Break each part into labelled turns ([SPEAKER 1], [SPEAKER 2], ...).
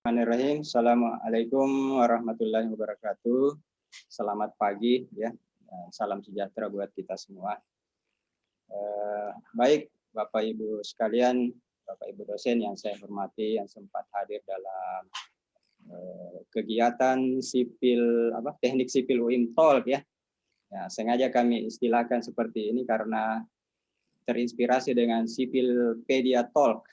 [SPEAKER 1] Bismillahirrahmanirrahim. Assalamualaikum warahmatullahi wabarakatuh. Selamat pagi ya. Salam sejahtera buat kita semua. Baik Bapak Ibu sekalian, Bapak Ibu dosen yang saya hormati, yang sempat hadir dalam kegiatan sipil teknik sipil UIM Talk ya. Sengaja kami istilahkan seperti ini karena terinspirasi dengan Sipilpedia Talk.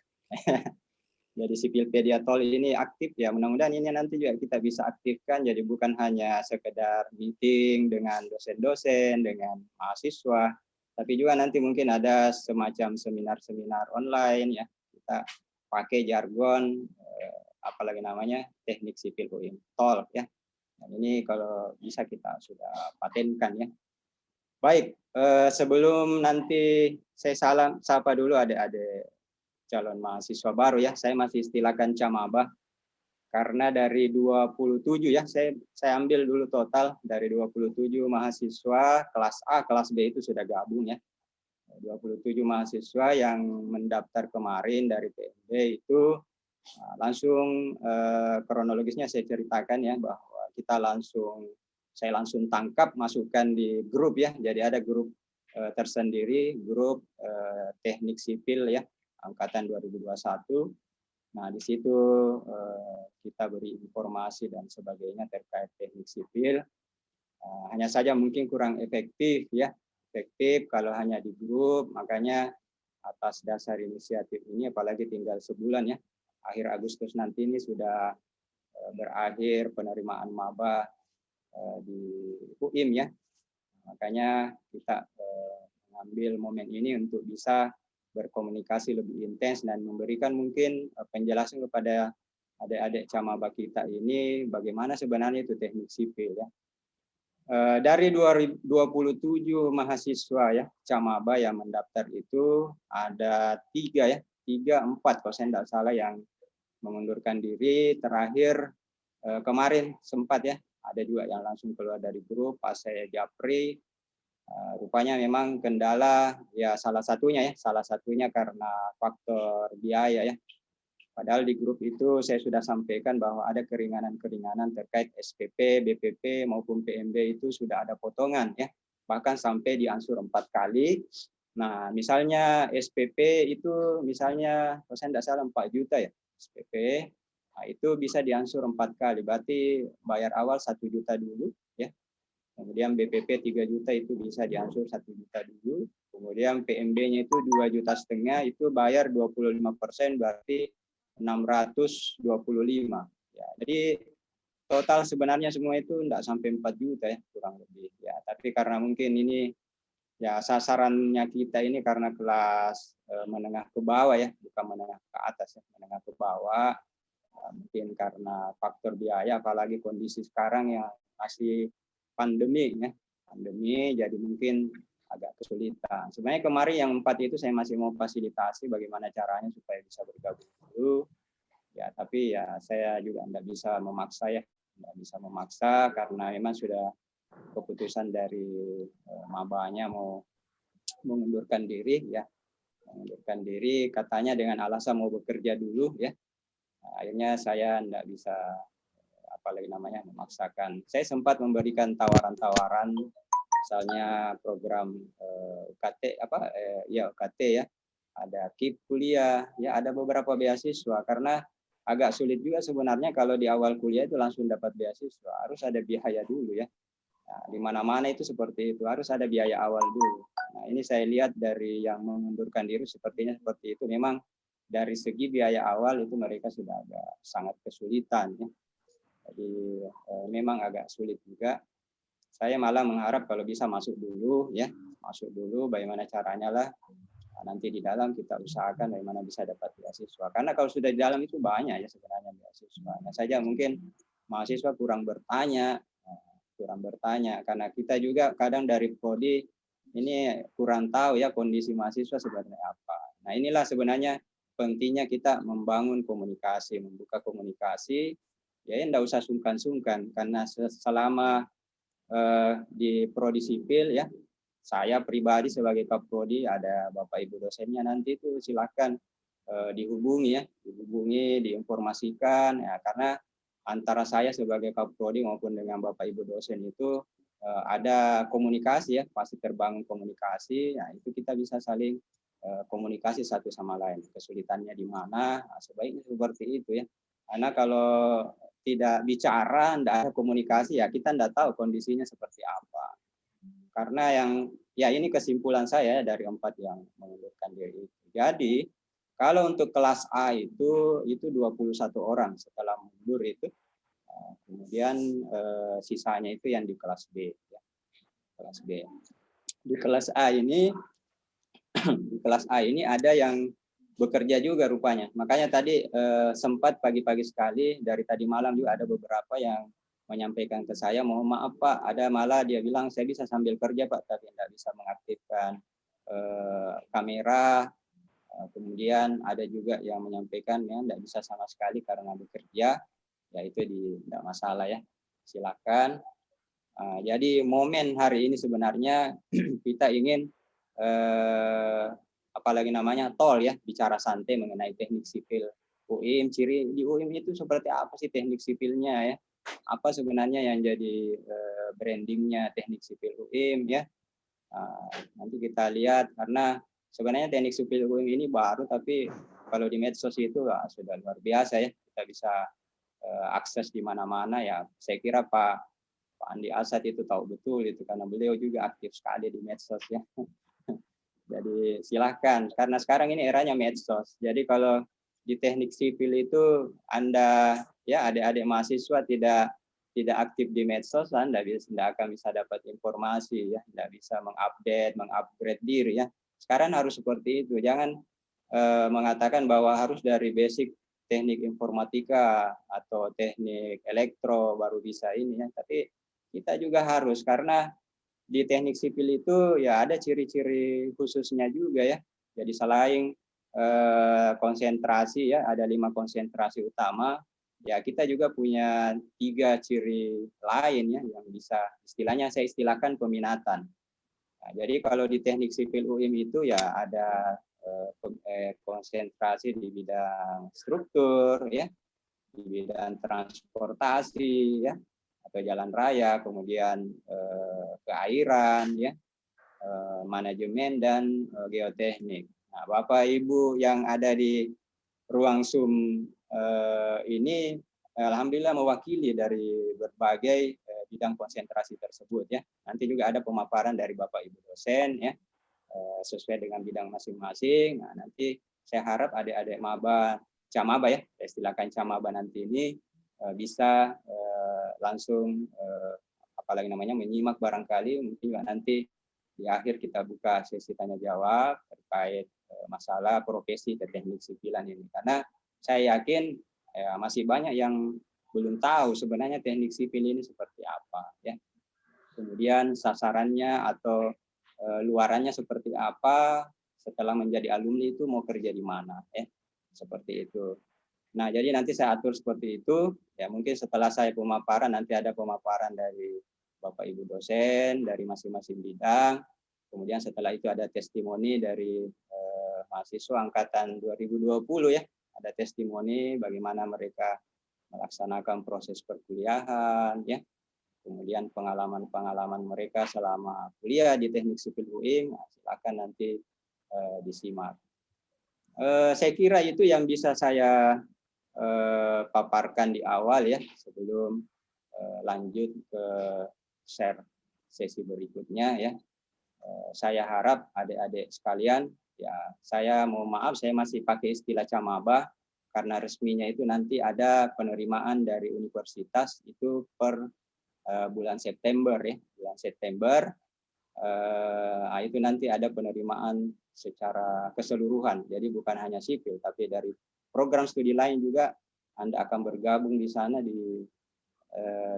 [SPEAKER 1] Jadi Sipilpedia Talk ini aktif ya, mudah-mudahan ini nanti juga kita bisa aktifkan, jadi bukan hanya sekedar meeting dengan dosen-dosen, dengan mahasiswa, tapi juga nanti mungkin ada semacam seminar-seminar online ya, kita pakai jargon, apalagi namanya, teknik sipil UIM Talk ya. Dan ini kalau bisa kita sudah patenkan ya. Baik, sebelum nanti saya sapa dulu adik-adik calon mahasiswa baru ya, saya masih istilahkan camaba karena dari 27 ya, saya ambil dulu total dari 27 mahasiswa kelas A, kelas B itu sudah gabung ya. 27 mahasiswa yang mendaftar kemarin dari PMB itu langsung kronologisnya saya ceritakan ya, bahwa saya langsung tangkap, masukkan di grup ya, jadi ada grup tersendiri, grup teknik sipil ya, angkatan 2021. Nah, di situ kita beri informasi dan sebagainya terkait teknik sipil. Hanya saja mungkin kurang efektif ya. Efektif kalau hanya di grup, makanya atas dasar inisiatif ini, apalagi tinggal sebulan ya, akhir Agustus nanti ini sudah berakhir penerimaan maba di UIM ya. Makanya kita mengambil momen ini untuk bisa berkomunikasi lebih intens dan memberikan mungkin penjelasan kepada adik-adik camaba kita ini bagaimana sebenarnya itu teknik sipil ya. Dari 27 mahasiswa ya camaba yang mendaftar itu ada 3 ya, 4 kalau saya tidak salah yang mengundurkan diri. Terakhir kemarin sempat ya, ada juga yang langsung keluar dari grup pas saya japri. Rupanya memang kendala ya, salah satunya karena faktor biaya ya. Padahal di grup itu saya sudah sampaikan bahwa ada keringanan-keringanan terkait SPP, BPP maupun PMB itu sudah ada potongan ya, bahkan sampai diansur 4 kali. Nah, misalnya SPP itu misalnya kalau saya tidak salah 4 juta ya SPP, nah, itu bisa diansur 4 kali, berarti bayar awal 1 juta dulu ya. Kemudian BPP 3 juta itu bisa diansur 1 juta dulu. Kemudian PMB-nya itu 2,5 juta, itu bayar 25%, berarti 625. Ya, jadi total sebenarnya semua itu tidak sampai 4 juta ya, kurang lebih. Ya, tapi karena mungkin ini ya sasarannya kita ini karena kelas menengah ke bawah ya, bukan menengah ke atas ya, menengah ke bawah. Mungkin karena faktor biaya, apalagi kondisi sekarang yang masih pandemi ya, jadi mungkin agak kesulitan. Sebenarnya kemarin yang 4 itu saya masih mau fasilitasi bagaimana caranya supaya bisa bergabung dulu ya, tapi ya saya juga tidak bisa memaksa ya, tidak bisa memaksa karena memang sudah keputusan dari mabanya mau mengundurkan diri ya, mengundurkan diri katanya dengan alasan mau bekerja dulu ya. Nah, akhirnya saya tidak bisa apalagi namanya memaksakan. Saya sempat memberikan tawaran-tawaran, misalnya program UKT UKT ya, ada KIP kuliah ya, ada beberapa beasiswa, karena agak sulit juga sebenarnya kalau di awal kuliah itu langsung dapat beasiswa, harus ada biaya dulu ya. Nah, di mana-mana itu seperti itu, harus ada biaya awal dulu. Nah, ini saya lihat dari yang mengundurkan diri sepertinya seperti itu, memang dari segi biaya awal itu mereka sudah agak sangat kesulitan ya. Jadi memang agak sulit juga. Saya malah mengharap kalau bisa masuk dulu ya, masuk dulu bagaimana caranya lah. Nanti di dalam kita usahakan bagaimana bisa dapat beasiswa. Karena kalau sudah di dalam itu banyak ya sebenarnya beasiswa. Nah, saja mungkin mahasiswa kurang bertanya karena kita juga kadang dari prodi ini kurang tahu ya kondisi mahasiswa sebenarnya apa. Nah, inilah sebenarnya pentingnya kita membangun komunikasi, membuka komunikasi. Ya, tidak usah sungkan-sungkan, karena selama di prodi sipil ya, saya pribadi sebagai kaprodi, ada Bapak Ibu dosennya nanti itu silakan dihubungi ya, diinformasikan ya, karena antara saya sebagai Kaprodi maupun dengan Bapak Ibu dosen itu ada komunikasi ya, pasti terbangun komunikasi, ya itu kita bisa saling komunikasi satu sama lain. Kesulitannya di mana, nah, sebaiknya seperti itu ya. Karena kalau tidak bicara, tidak ada komunikasi ya kita tidak tahu kondisinya seperti apa. Karena yang ya ini kesimpulan saya dari 4 yang mengundurkan diri. Jadi kalau untuk kelas A itu 21 orang setelah mundur itu, kemudian sisanya itu yang di kelas B ya. Kelas B. Di kelas A ini di kelas A ini ada yang bekerja juga rupanya. Makanya tadi sempat pagi-pagi sekali dari tadi malam juga ada beberapa yang menyampaikan ke saya, mohon maaf Pak, ada malah dia bilang saya bisa sambil kerja Pak, tapi tidak bisa mengaktifkan kamera. Kemudian ada juga yang menyampaikan ya tidak bisa sama sekali karena bekerja, ya itu tidak masalah ya, silakan. Jadi momen hari ini sebenarnya kita ingin apalagi namanya tol ya, bicara santai mengenai teknik sipil UIM. Ciri di UIM itu seperti apa sih teknik sipilnya ya? Apa sebenarnya yang jadi brandingnya teknik sipil UIM ya? Nanti kita lihat, karena sebenarnya teknik sipil UIM ini baru, tapi kalau di medsos itu sudah luar biasa ya, kita bisa akses di mana-mana ya. Saya kira Pak Andi Asad itu tahu betul itu, karena beliau juga aktif sekali di medsos ya. Jadi silahkan, karena sekarang ini eranya medsos. Jadi kalau di teknik sipil itu Anda ya adik-adik mahasiswa tidak aktif di medsos, Anda tidak akan bisa dapat informasi ya, tidak bisa mengupgrade diri ya. Sekarang harus seperti itu. Jangan mengatakan bahwa harus dari basic teknik informatika atau teknik elektro baru bisa ini ya. Tapi kita juga harus, karena di teknik sipil itu ya ada ciri-ciri khususnya juga ya. Jadi selain konsentrasi ya, ada 5 konsentrasi utama. Ya kita juga punya 3 ciri lain ya yang bisa istilahnya saya istilahkan peminatan. Nah, jadi kalau di teknik sipil UIM itu ya ada konsentrasi di bidang struktur ya, di bidang transportasi ya, atau jalan raya, kemudian keairan ya, manajemen dan geoteknik. Nah, Bapak Ibu yang ada di ruang Zoom ini alhamdulillah mewakili dari berbagai bidang konsentrasi tersebut ya. Nanti juga ada pemaparan dari Bapak Ibu dosen ya, sesuai dengan bidang masing-masing. Nah, nanti saya harap adik-adik maba, camaba ya, saya istilahkan camaba nanti ini bisa langsung apalagi namanya menyimak barangkali, mungkin juga nanti di akhir kita buka sesi tanya jawab terkait masalah profesi dan teknik sipilan ini, karena saya yakin masih banyak yang belum tahu sebenarnya teknik sipil ini seperti apa ya, kemudian sasarannya atau luarannya seperti apa, setelah menjadi alumni itu mau kerja di mana ya, seperti itu. Nah, jadi nanti saya atur seperti itu. Ya, mungkin setelah saya pemaparan, nanti ada pemaparan dari Bapak Ibu dosen, dari masing-masing bidang. Kemudian setelah itu ada testimoni dari mahasiswa angkatan 2020 ya. Ada testimoni bagaimana mereka melaksanakan proses perkuliahan, ya. Kemudian pengalaman-pengalaman mereka selama kuliah di teknik sipil UIM. Nah, silakan nanti disimak. Saya kira itu yang bisa saya paparkan di awal ya, sebelum lanjut ke share sesi berikutnya ya. Saya harap adik-adik sekalian ya, saya mohon maaf saya masih pakai istilah camaba karena resminya itu nanti ada penerimaan dari universitas itu per bulan September ya, bulan September itu nanti ada penerimaan secara keseluruhan. Jadi bukan hanya sipil, tapi dari program studi lain juga Anda akan bergabung di sana di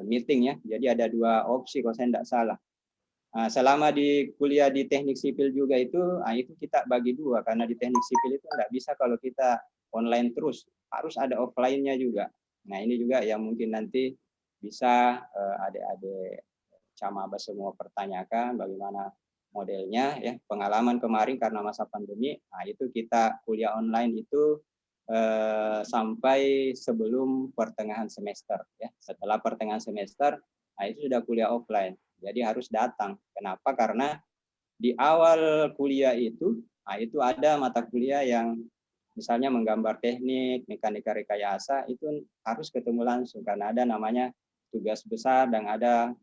[SPEAKER 1] meeting ya. Jadi ada 2 opsi kalau saya tidak salah. Nah, selama di kuliah di teknik sipil juga itu kita bagi 2, karena di teknik sipil itu tidak bisa kalau kita online terus, harus ada offline-nya juga. Nah ini juga yang mungkin nanti bisa adik-adik camaba semua pertanyakan, bagaimana modelnya ya. Pengalaman kemarin karena masa pandemi, nah itu kita kuliah online itu sampai sebelum pertengahan semester ya. Setelah pertengahan semester, nah itu sudah kuliah offline. Jadi harus datang. Kenapa? Karena di awal kuliah itu, nah itu ada mata kuliah yang misalnya menggambar teknik, mekanika rekayasa, itu harus ketemu langsung karena ada namanya tugas besar dan ada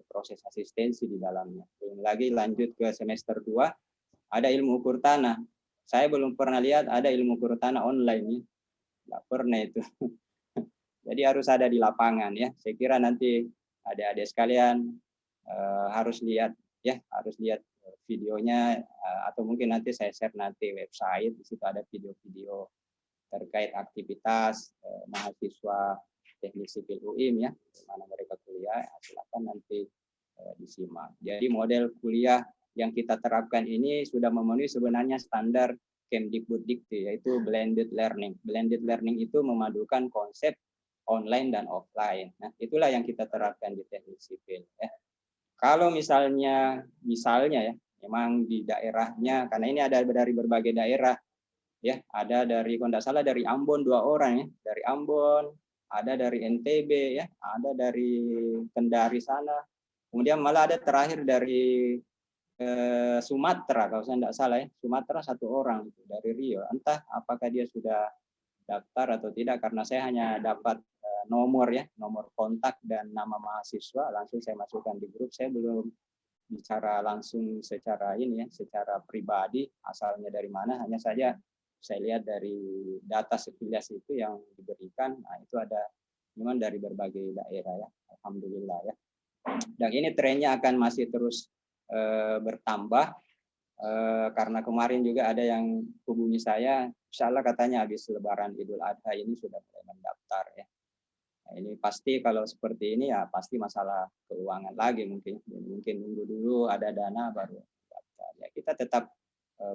[SPEAKER 1] proses asistensi di dalamnya. Belum lagi lanjut ke semester 2, ada ilmu ukur tanah. Saya belum pernah lihat ada ilmu ukur tanah online ya. Nggak pernah itu. Jadi harus ada di lapangan ya. Saya kira nanti adik-adik sekalian harus lihat ya, harus lihat videonya atau mungkin nanti saya share nanti website, di situ ada video-video terkait aktivitas mahasiswa teknik sipil UIM ya, di mana mereka kuliah, silakan nanti disimak. Jadi model kuliah yang kita terapkan ini sudah memenuhi sebenarnya standar Kemdikbud-Dikti, yaitu blended learning. Blended learning itu memadukan konsep online dan offline. Nah, itulah yang kita terapkan di teknik sipil ya. Kalau misalnya ya, memang di daerahnya, karena ini ada dari berbagai daerah, ya, ada dari, kalau tidak salah dari Ambon 2 orang ya, dari Ambon, ada dari NTB ya, ada dari Kendari sana, kemudian malah ada terakhir dari Sumatera, kalau saya tidak salah ya, Sumatera 1 orang dari Rio. Entah apakah dia sudah daftar atau tidak, karena saya hanya dapat nomor ya, nomor kontak dan nama mahasiswa, langsung saya masukkan di grup. Saya belum bicara langsung secara ini ya, secara pribadi asalnya dari mana, hanya saja saya lihat dari data sekilas itu yang diberikan, nah itu ada memang dari berbagai daerah ya, alhamdulillah ya. Dan ini trennya akan masih terus bertambah karena kemarin juga ada yang hubungi saya, insya Allah katanya habis Lebaran Idul Adha ini sudah mulai mendaftar ya. Nah, ini pasti kalau seperti ini ya pasti masalah keuangan lagi mungkin nunggu dulu ada dana baru daftar. Ya kita tetap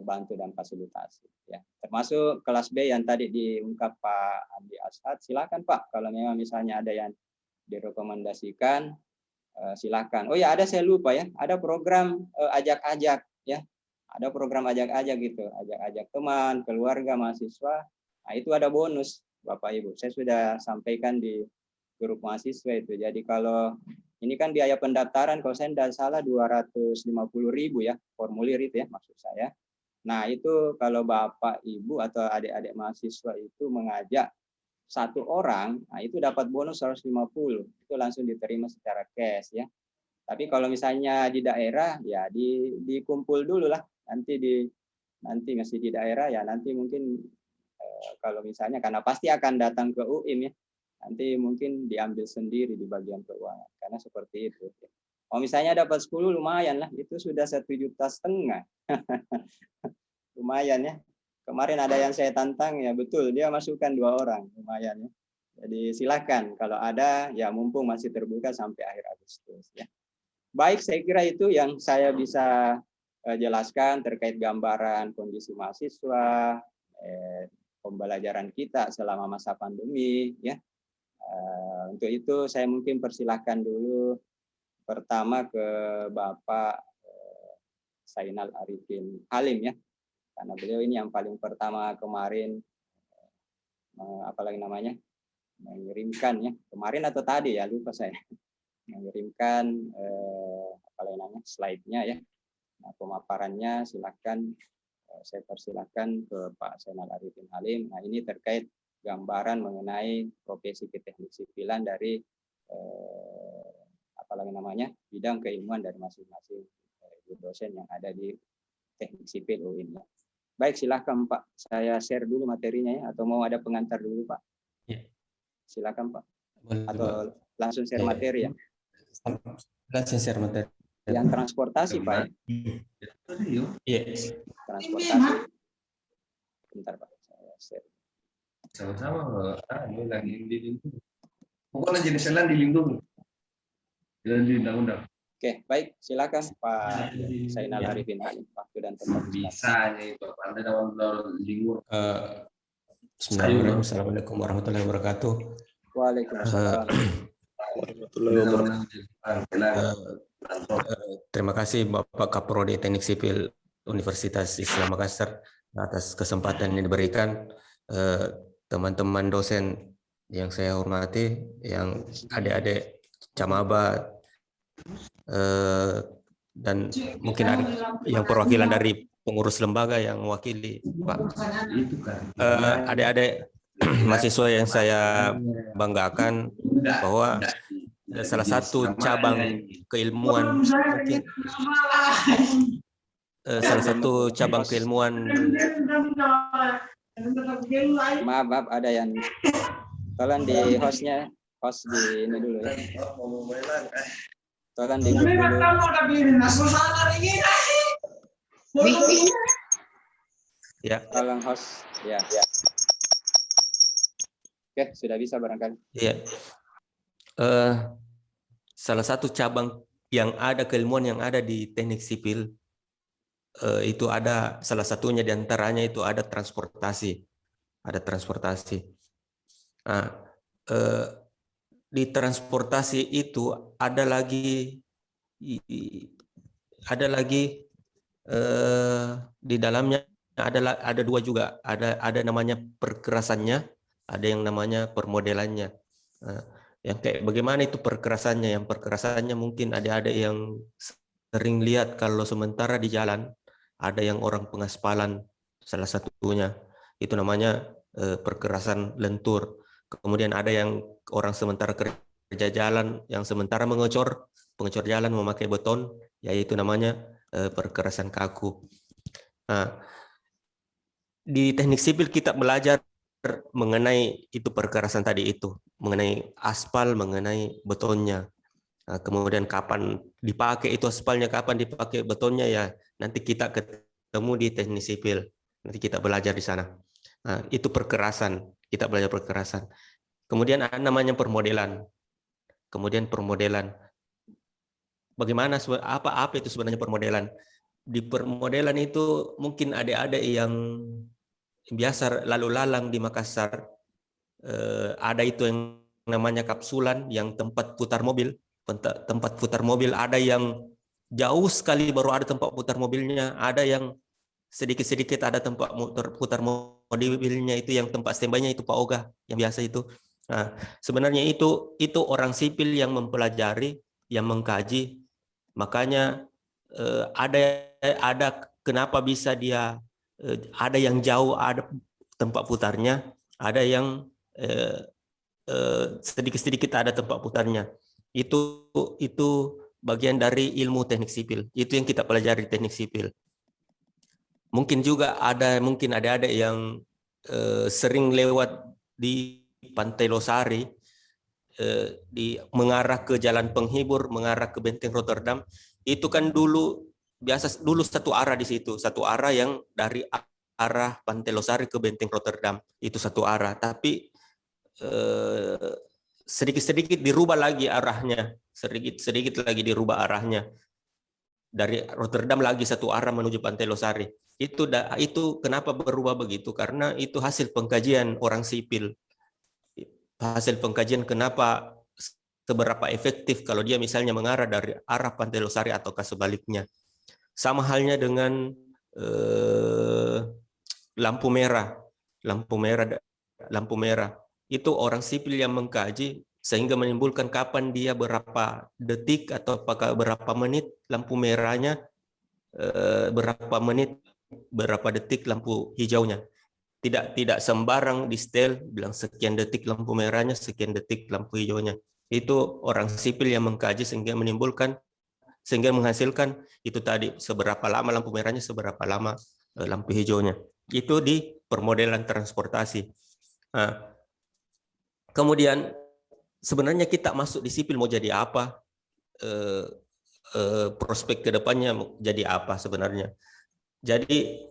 [SPEAKER 1] bantu dan fasilitasi ya. Termasuk kelas B yang tadi diungkap Pak Andi Ashad, silakan Pak kalau memang misalnya ada yang direkomendasikan silakan. Oh ya ada, saya lupa ya, ada program ajak-ajak ya. Ada program ajak-ajak gitu, ajak-ajak teman, keluarga, mahasiswa. Nah, itu ada bonus Bapak Ibu. Saya sudah sampaikan di grup mahasiswa itu. Jadi kalau ini kan biaya pendaftaran kalau saya tidak salah 250.000 ya, formulir itu ya maksud saya. Nah, itu kalau Bapak Ibu atau adik-adik mahasiswa itu mengajak 1 orang, nah itu dapat bonus 150. Itu langsung diterima secara cash ya. Tapi kalau misalnya di daerah ya dikumpul dulu lah. Nanti masih di daerah ya nanti mungkin kalau misalnya karena pasti akan datang ke UIM ya. Nanti mungkin diambil sendiri di bagian keuangan karena seperti itu. Kalau misalnya dapat 10 lumayan lah, itu sudah 1,5 juta. Lumayan ya. Kemarin ada yang saya tantang ya, betul dia masukkan 2 orang, lumayan ya. Jadi silakan kalau ada ya mumpung masih terbuka sampai akhir Agustus ya. Baik, saya kira itu yang saya bisa jelaskan terkait gambaran kondisi mahasiswa, pembelajaran kita selama masa pandemi ya. Untuk itu saya mungkin persilahkan dulu pertama ke Bapak Zainal Arifin Halim ya, karena beliau ini yang paling pertama kemarin apalagi namanya mengirimkan ya, kemarin atau tadi ya lupa saya, mengirimkan apalagi namanya slide-nya ya. Nah, pemaparannya silakan saya persilahkan ke Pak Zainal Arifin Halim. Nah, ini terkait gambaran mengenai profesi keteknik sipilan dari apalagi namanya bidang keilmuan dari masing-masing dosen yang ada di teknik sipil UIN. Baik, silakan Pak. Saya share dulu materinya ya, atau mau ada pengantar dulu Pak? Ya. Silakan Pak. Boleh, atau Pak. Langsung share materi ya?
[SPEAKER 2] Langsung share materi.
[SPEAKER 1] Yang transportasi Pak ya?
[SPEAKER 2] Iya.
[SPEAKER 1] Transportasi. Bentar Pak, saya share.
[SPEAKER 3] Sama-sama, ini lagi dilindungi. Pokoknya jenis lain dilindungi. Dan di undang-undang.
[SPEAKER 1] Oke, baik, silakan Pak Zainal Arifin Halim. Waktu dan tempat.
[SPEAKER 3] Bisa nih, Pak. Anda dalam lingkungan.
[SPEAKER 2] Assalamualaikum warahmatullahi wabarakatuh.
[SPEAKER 1] Waalaikumsalam.
[SPEAKER 2] Terima kasih Bapak Kaprodi Teknik Sipil Universitas Islam Makassar atas kesempatan yang diberikan. Teman-teman dosen yang saya hormati, yang adik-adik Camaba, dan mungkin ada yang perwakilan dari pengurus lembaga yang mewakili Pak. Adik-adik mahasiswa yang saya banggakan bahwa salah satu cabang keilmuan mungkin salah satu cabang keilmuan.
[SPEAKER 1] Maaf, ada yang tolong di hostnya, host di ini dulu ya. Tolong di grup dulu.
[SPEAKER 2] Ya.
[SPEAKER 1] Tolong host, ya. Oke, sudah bisa barangkali.
[SPEAKER 2] Iya. Salah satu cabang yang ada keilmuan yang ada di teknik sipil itu ada salah satunya diantaranya itu ada transportasi, Nah, di transportasi itu ada lagi di dalamnya ada dua juga, ada namanya perkerasannya, ada yang namanya permodelannya. Yang kayak bagaimana itu perkerasannya? Yang perkerasannya mungkin ada yang sering lihat kalau sementara di jalan ada yang orang pengaspalan, salah satunya itu namanya perkerasan lentur. Kemudian ada yang orang sementara kerja jalan yang sementara pengecor jalan memakai beton, yaitu namanya perkerasan kaku. Nah, di teknik sipil kita belajar mengenai itu perkerasan tadi itu, mengenai aspal, mengenai betonnya. Nah, kemudian kapan dipakai itu aspalnya, kapan dipakai betonnya, ya nanti kita ketemu di teknik sipil. Nanti kita belajar di sana. Nah, itu perkerasan, kita belajar perkerasan. Kemudian ada namanya permodelan. Bagaimana apa itu sebenarnya permodelan? Di permodelan itu mungkin ada yang biasa lalu lalang di Makassar, ada itu yang namanya kapsulan, yang tempat putar mobil. Ada yang jauh sekali baru ada tempat putar mobilnya, ada yang sedikit-sedikit ada tempat putar mobilnya, itu yang tempat standby-nya itu Pak Oga yang biasa itu. Nah, sebenarnya itu orang sipil yang mempelajari, yang mengkaji. Makanya ada kenapa bisa dia ada yang jauh ada tempat putarnya, ada yang sedikit-sedikit ada tempat putarnya. Itu bagian dari ilmu teknik sipil. Itu yang kita pelajari teknik sipil. Mungkin juga ada yang sering lewat di Pantai Losari, mengarah ke Jalan Penghibur, mengarah ke Benteng Rotterdam. Itu kan dulu satu arah di situ, satu arah yang dari arah Pantai Losari ke Benteng Rotterdam, itu satu arah. Tapi sedikit-sedikit dirubah lagi arahnya, sedikit lagi dirubah arahnya. Dari Rotterdam lagi satu arah menuju Pantai Losari. Itu kenapa berubah begitu? Karena itu hasil pengkajian orang sipil. Hasil pengkajian kenapa seberapa efektif kalau dia misalnya mengarah dari arah Pantai Losari ataukah sebaliknya. Sama halnya dengan lampu merah. Itu orang sipil yang mengkaji sehingga menimbulkan kapan dia berapa detik atau apakah berapa menit lampu merahnya, berapa menit, berapa detik lampu hijaunya. Tidak sembarang di setel bilang sekian detik lampu merahnya, sekian detik lampu hijaunya. Itu orang sipil yang mengkaji sehingga menghasilkan itu tadi, seberapa lama lampu merahnya, seberapa lama lampu hijaunya. Itu di permodelan transportasi. Nah, kemudian sebenarnya kita masuk di sipil mau jadi apa? Prospek kedepannya jadi apa sebenarnya? Jadi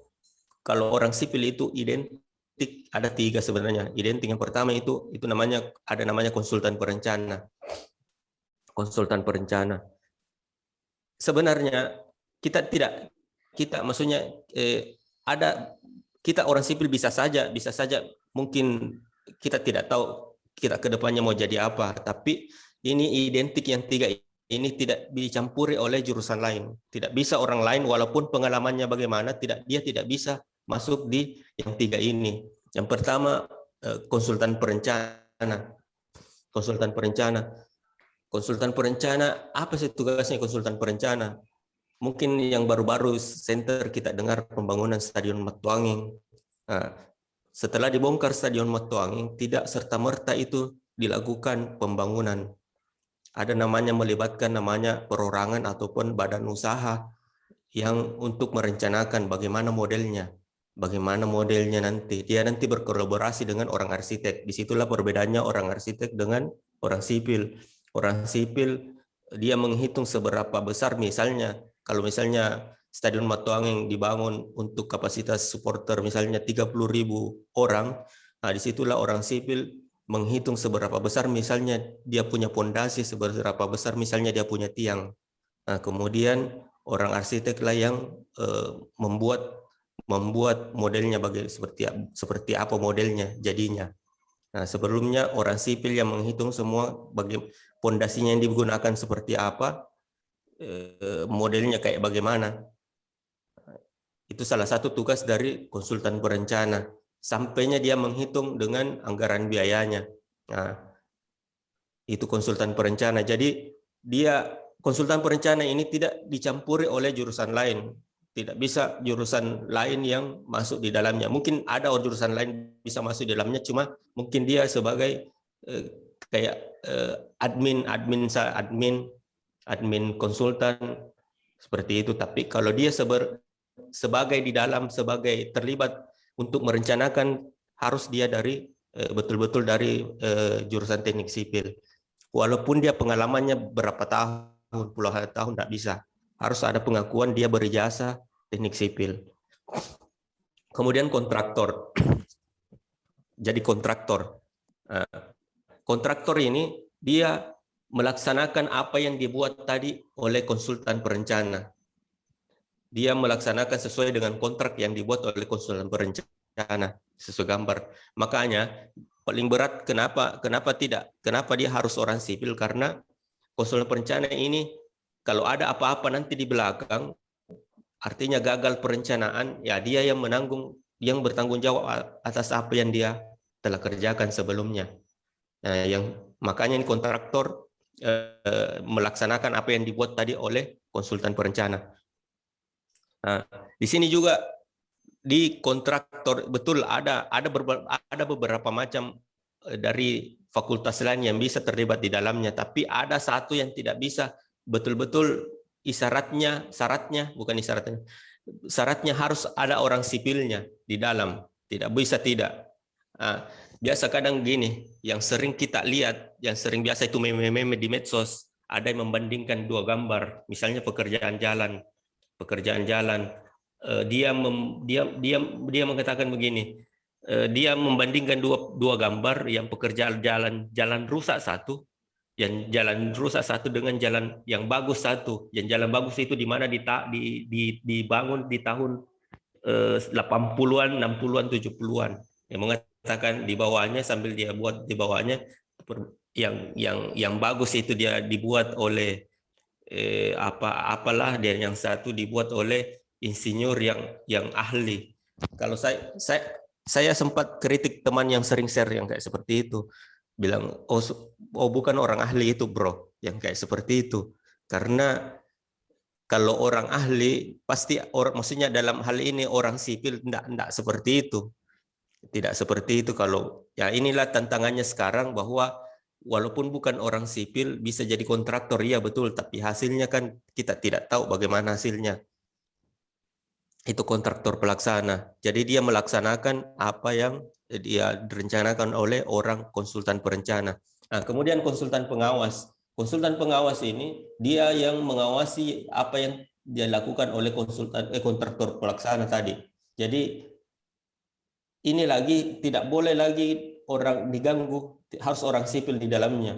[SPEAKER 2] kalau orang sipil itu identik ada 3 sebenarnya. Identik yang pertama itu namanya konsultan perencana. Konsultan perencana. Sebenarnya kita orang sipil bisa saja mungkin kita tidak tahu kita ke depannya mau jadi apa, tapi ini identik yang 3 ini tidak dicampuri oleh jurusan lain. Tidak bisa orang lain walaupun pengalamannya bagaimana, dia tidak bisa masuk di yang 3 ini. Yang pertama konsultan perencana. Konsultan perencana. Konsultan perencana, apa sih tugasnya konsultan perencana? Mungkin yang baru-baru center kita dengar pembangunan Stadion Matuanging. Nah, setelah dibongkar Stadion Matuanging, tidak serta-merta itu dilakukan pembangunan. Ada namanya melibatkan namanya perorangan ataupun badan usaha yang untuk merencanakan bagaimana modelnya. Bagaimana modelnya nanti. Dia nanti berkolaborasi dengan orang arsitek. Disitulah perbedaannya orang arsitek dengan orang sipil. Orang sipil dia menghitung seberapa besar, misalnya kalau misalnya Stadion Matuanging dibangun untuk kapasitas supporter misalnya 30.000 orang, nah disitulah orang sipil menghitung seberapa besar misalnya dia punya pondasi, seberapa besar misalnya dia punya tiang. Nah, kemudian orang arsitek lah yang membuat modelnya seperti apa modelnya jadinya. Nah, sebelumnya orang sipil yang menghitung semua pondasinya yang digunakan seperti apa, modelnya kayak bagaimana. Itu salah satu tugas dari konsultan perencana. Sampainya dia menghitung dengan anggaran biayanya. Nah, itu konsultan perencana. Jadi konsultan perencana ini tidak dicampuri oleh jurusan lain. Tidak bisa jurusan lain yang masuk di dalamnya. Mungkin ada jurusan lain bisa masuk di dalamnya, cuma mungkin dia sebagai kayak admin konsultan seperti itu. Tapi kalau dia sebagai di dalam, sebagai terlibat untuk merencanakan, harus dia dari betul-betul dari jurusan teknik sipil. Walaupun dia pengalamannya berapa tahun, puluhan tahun, tidak bisa. Harus ada pengakuan dia berijazah teknik sipil. Kemudian kontraktor. Jadi kontraktor. Kontraktor ini dia melaksanakan apa yang dibuat tadi oleh konsultan perencana. Dia melaksanakan sesuai dengan kontrak yang dibuat oleh konsultan perencana sesuai gambar. Makanya paling berat kenapa tidak? Kenapa dia harus orang sipil? Karena konsultan perencana ini kalau ada apa-apa nanti di belakang, artinya gagal perencanaan, ya dia yang menanggung, yang bertanggung jawab atas apa yang dia telah kerjakan sebelumnya. Nah, makanya ini kontraktor melaksanakan apa yang dibuat tadi oleh konsultan perencana. Nah, di sini juga di kontraktor betul ada beberapa macam dari fakultas lain yang bisa terlibat di dalamnya, tapi ada satu yang tidak bisa betul-betul syaratnya harus ada orang sipilnya di dalam, tidak bisa tidak. Nah, biasa kadang gini, yang sering kita lihat, yang sering biasa itu meme-meme di medsos, ada yang membandingkan dua gambar, misalnya pekerjaan jalan, dia mengatakan begini, dia membandingkan dua gambar, yang pekerjaan jalan rusak satu, yang jalan rusak satu dengan jalan yang bagus satu. Yang jalan bagus itu di mana dibangun di tahun 80-an, 60-an, 70-an. Yang mengatakan di bawahnya, sambil dia buat di bawahnya yang bagus itu dia dibuat oleh apalah, dia yang satu dibuat oleh insinyur yang ahli. Kalau saya sempat kritik teman yang sering share yang kayak seperti itu, bilang oh bukan orang ahli itu bro yang kayak seperti itu, karena kalau orang ahli pasti maksudnya dalam hal ini orang sipil tidak seperti itu, tidak seperti itu. Kalau ya inilah tantangannya sekarang, bahwa walaupun bukan orang sipil bisa jadi kontraktor, ya betul, tapi hasilnya kan kita tidak tahu bagaimana hasilnya. Itu kontraktor pelaksana. Jadi dia melaksanakan apa yang dia direncanakan oleh orang konsultan perencana. Nah, kemudian konsultan pengawas. Konsultan pengawas ini dia yang mengawasi apa yang dia lakukan oleh kontraktor pelaksana tadi. Jadi ini lagi tidak boleh lagi orang diganggu, harus orang sipil di dalamnya.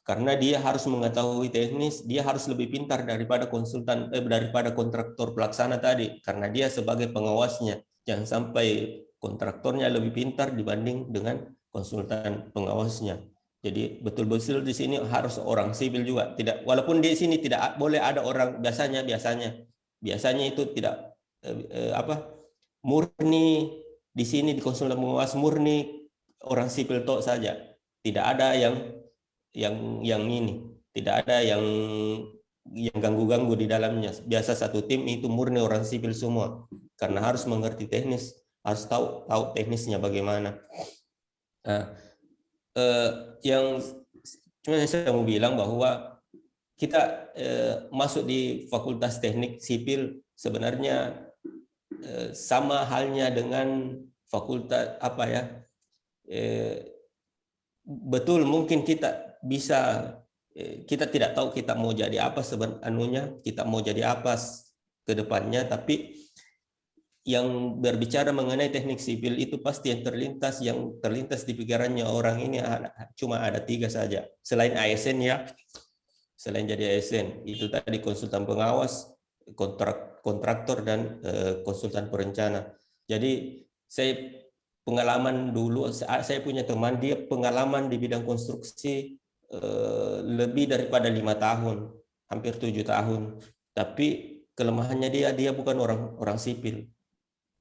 [SPEAKER 2] Karena dia harus mengetahui teknis, dia harus lebih pintar daripada daripada kontraktor pelaksana tadi, karena dia sebagai pengawasnya. Jangan sampai kontraktornya lebih pintar dibanding dengan konsultan pengawasnya. Jadi betul-betul di sini harus orang sipil juga. Tidak, walaupun di sini tidak boleh ada orang biasanya itu tidak murni di sini di konsultan pengawas murni orang sipil tok saja. Tidak ada yang ini, tidak ada yang ganggu-ganggu di dalamnya. Biasa satu tim itu murni orang sipil semua. Karena harus mengerti teknis, harus tahu teknisnya bagaimana. Nah, yang cuma saya mau bilang bahwa kita masuk di Fakultas Teknik Sipil sebenarnya sama halnya dengan fakultas betul mungkin kita bisa kita tidak tahu kita mau jadi apa sebenarnya, kita mau jadi apa ke depannya, tapi yang berbicara mengenai teknik sipil itu pasti yang terlintas di pikirannya orang ini cuma ada 3 saja. Selain ASN ya, selain jadi ASN, itu tadi konsultan pengawas, kontraktor, dan konsultan perencana. Jadi saya pengalaman dulu, saya punya teman, dia pengalaman di bidang konstruksi lebih daripada 5 tahun, hampir 7 tahun. Tapi kelemahannya dia bukan orang sipil.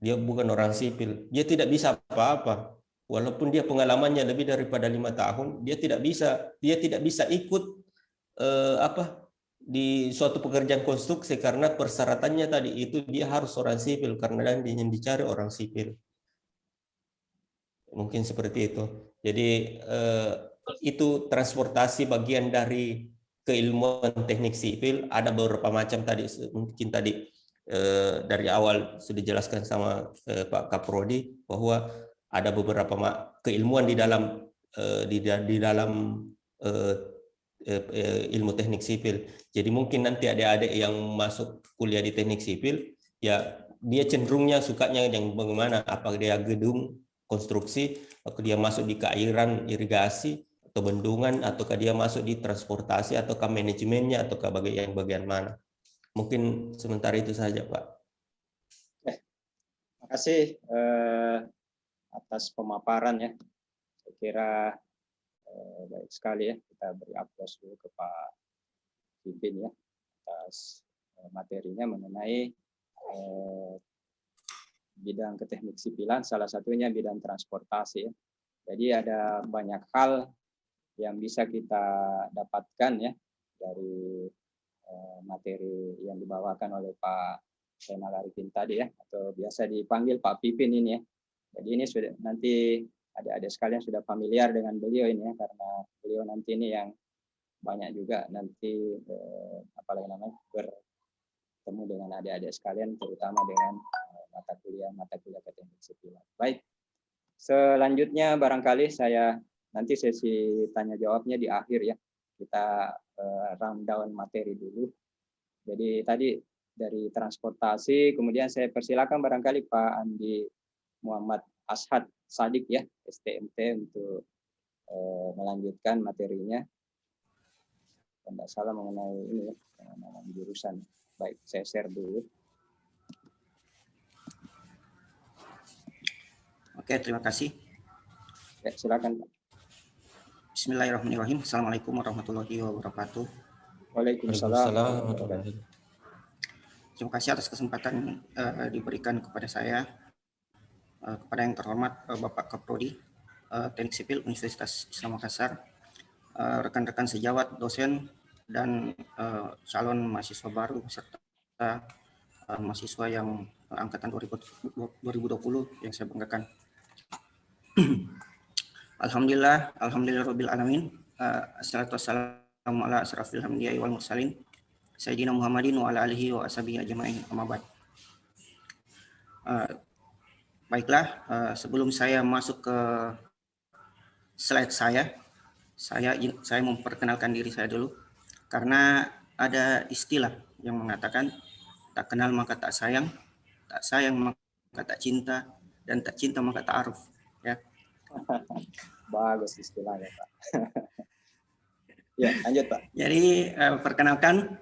[SPEAKER 2] Dia bukan orang sipil, dia tidak bisa apa-apa. Walaupun dia pengalamannya lebih daripada 5 tahun, dia tidak bisa ikut di suatu pekerjaan konstruksi karena persyaratannya tadi itu dia harus orang sipil karena yang dicari orang sipil. Mungkin seperti itu. Jadi itu transportasi bagian dari keilmuan teknik sipil. Ada beberapa macam tadi, mungkin tadi dari awal sudah dijelaskan sama Pak Kaprodi bahwa ada beberapa keilmuan di dalam ilmu teknik sipil. Jadi mungkin nanti adik-adik yang masuk kuliah di teknik sipil ya dia cenderungnya sukanya yang bagaimana, apa dia gedung konstruksi, atau dia masuk di keairan irigasi atau bendungan, ataukah dia masuk di transportasi ataukah manajemennya ataukah bagian mana. Mungkin sementara itu saja, Pak.
[SPEAKER 1] Terima kasih atas pemaparan ya. Saya kira baik sekali ya. Kita beri aplaus dulu ke Pak Pipin ya atas materinya mengenai bidang keteknik sipilan, salah satunya bidang transportasi ya. Jadi ada banyak hal yang bisa kita dapatkan ya dari materi yang dibawakan oleh Pak Zainal Arifin tadi ya, atau biasa dipanggil Pak Pipin ini ya. Jadi ini sudah nanti adik-adik sekalian sudah familiar dengan beliau ini ya, karena beliau nanti ini yang banyak juga nanti apalagi namanya bertemu dengan adik-adik sekalian, terutama dengan mata kuliah keteknik sipilan. Baik, selanjutnya barangkali saya nanti sesi tanya jawabnya di akhir ya. Kita rundown materi dulu. Jadi tadi dari transportasi, kemudian saya persilakan barangkali Pak Andi Muhammad Ashad Sadik ya, STMT untuk melanjutkan materinya. Tidak salah mengenai ini ya, mengenai jurusan. Baik, saya share dulu.
[SPEAKER 4] Oke, terima kasih.
[SPEAKER 1] Ya, silakan Pak.
[SPEAKER 4] Bismillahirrahmanirrahim. Assalamualaikum warahmatullahi wabarakatuh.
[SPEAKER 1] Waalaikumsalam.
[SPEAKER 4] Terima kasih atas kesempatan diberikan kepada saya, kepada yang terhormat Bapak Kaprodi Teknik Sipil Universitas Islam Makassar, rekan-rekan sejawat, dosen, dan calon mahasiswa baru serta mahasiswa yang angkatan 2020 yang saya banggakan. Alhamdulillahirabbil alamin. Assalatu wassalamu ala asrafil anbiya'i wal mursalin sayyidina Muhammadin wa ala alihi wa ashabihi ajmain, amma ba'd. Baiklah, sebelum saya masuk ke slide saya memperkenalkan diri saya dulu, karena ada istilah yang mengatakan tak kenal maka tak sayang maka tak cinta, dan tak cinta maka tak aruf ya.
[SPEAKER 1] Bagus istilahnya Pak. Ya, lanjut Pak.
[SPEAKER 4] Jadi perkenalkan,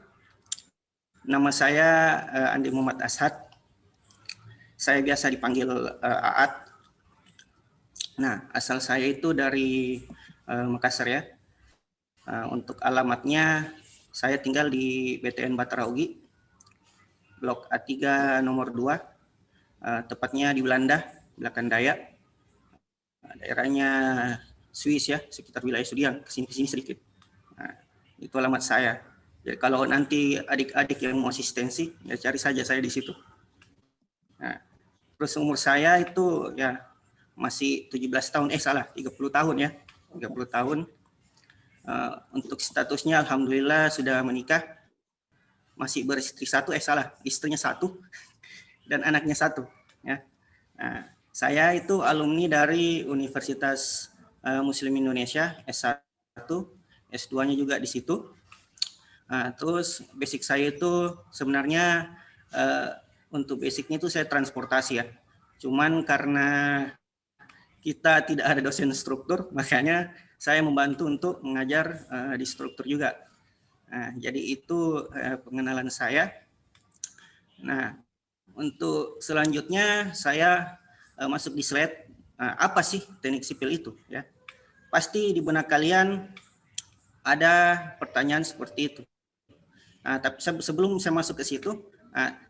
[SPEAKER 4] nama saya Andi Muhammad Ashad. Saya biasa dipanggil Aat. Nah, asal saya itu dari Makassar ya. Untuk alamatnya saya tinggal di BTN Bataraugi, Blok A3 nomor 2, tepatnya di Belanda, Belakang Daya. Daerahnya Swiss ya, sekitar wilayah Sudiang, kesini sedikit. Nah, itu alamat saya. Jadi kalau nanti adik-adik yang mau asistensi, ya cari saja saya di situ. Nah, terus umur saya itu ya masih 17 tahun, 30 tahun ya, 30 tahun. Untuk statusnya alhamdulillah sudah menikah, masih beristri satu, istrinya satu dan anaknya satu ya. Nah, saya itu alumni dari Universitas Muslim Indonesia S1, S2-nya juga di situ. Terus basic saya itu sebenarnya untuk basicnya itu saya transportasi ya. Cuman karena kita tidak ada dosen struktur, makanya saya membantu untuk mengajar di struktur juga. Nah, jadi itu pengenalan saya. Nah, untuk selanjutnya saya masuk di slide. Apa sih teknik sipil itu? Ya, pasti di benak kalian ada pertanyaan seperti itu. Tapi sebelum saya masuk ke situ,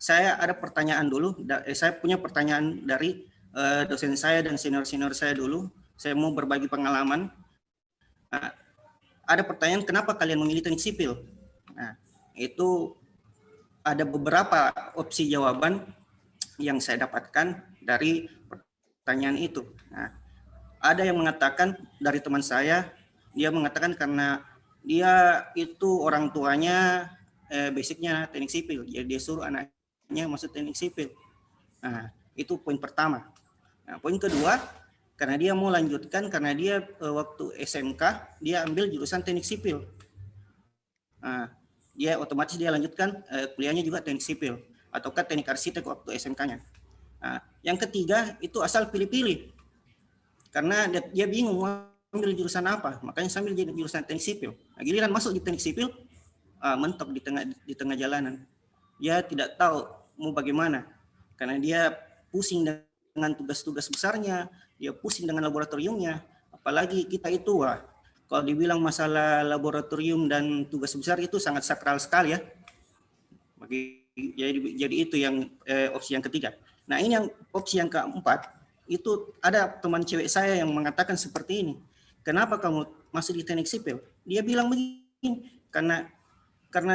[SPEAKER 4] saya ada pertanyaan dulu. Saya punya pertanyaan dari dosen saya dan senior-senior saya dulu. Saya mau berbagi pengalaman. Ada pertanyaan, kenapa kalian memilih teknik sipil? Nah, itu ada beberapa opsi jawaban yang saya dapatkan dari pertanyaan itu. Nah, ada yang mengatakan dari teman saya, dia mengatakan karena dia itu orang tuanya basicnya teknik sipil, jadi dia suruh anaknya masuk teknik sipil. Nah, itu poin pertama. Nah, poin kedua, karena dia mau lanjutkan, karena dia waktu SMK dia ambil jurusan teknik sipil. Nah, dia otomatis dia lanjutkan kuliahnya juga teknik sipil ataukah teknik arsitek waktu SMK-nya. Nah, yang ketiga itu asal pilih-pilih, karena dia bingung mau ambil jurusan apa, makanya sambil jadi jurusan teknik sipil. Nah, giliran masuk di teknik sipil, mentok di tengah jalanan. Dia tidak tahu mau bagaimana, karena dia pusing dengan tugas-tugas besarnya, dia pusing dengan laboratoriumnya. Apalagi kita itu, kalau dibilang masalah laboratorium dan tugas besar itu sangat sakral sekali ya. Jadi itu yang opsi yang ketiga. Nah, ini yang opsi yang keempat, itu ada teman cewek saya yang mengatakan seperti ini. Kenapa kamu masuk di teknik sipil? Dia bilang begini, karena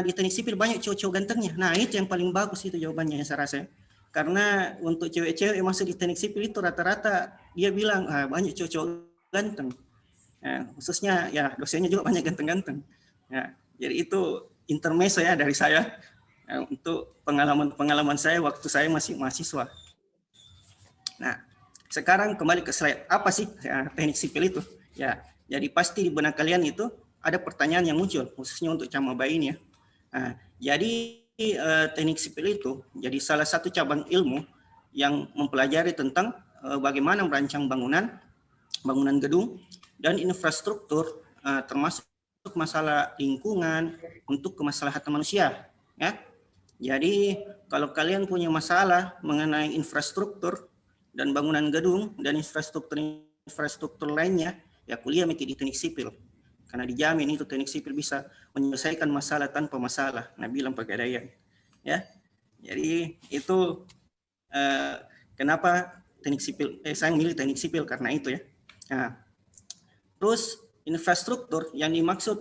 [SPEAKER 4] di teknik sipil banyak cowok-cowok gantengnya. Nah, itu yang paling bagus itu jawabannya yang saya rasa. Karena untuk cewek-cewek yang masuk di teknik sipil itu rata-rata dia bilang banyak cowok-cowok ganteng. Nah, khususnya ya dosennya juga banyak ganteng-ganteng. Ya, jadi itu intermezzo ya dari saya untuk pengalaman saya waktu saya masih mahasiswa. Nah, sekarang kembali ke slide. Apa sih teknik sipil itu? Ya, jadi pasti di benak kalian itu ada pertanyaan yang muncul, khususnya untuk Camaba ini ya. Nah, jadi teknik sipil itu jadi salah satu cabang ilmu yang mempelajari tentang bagaimana merancang bangunan gedung dan infrastruktur, termasuk masalah lingkungan untuk kemaslahatan manusia. Ya, jadi kalau kalian punya masalah mengenai infrastruktur dan bangunan gedung dan infrastruktur lainnya, ya kuliah di teknik sipil. Karena dijamin itu teknik sipil bisa menyelesaikan masalah tanpa masalah. Nah, bilang Pegadaian. Ya, jadi itu kenapa teknik sipil? Saya memilih teknik sipil karena itu ya. Nah, terus infrastruktur yang dimaksud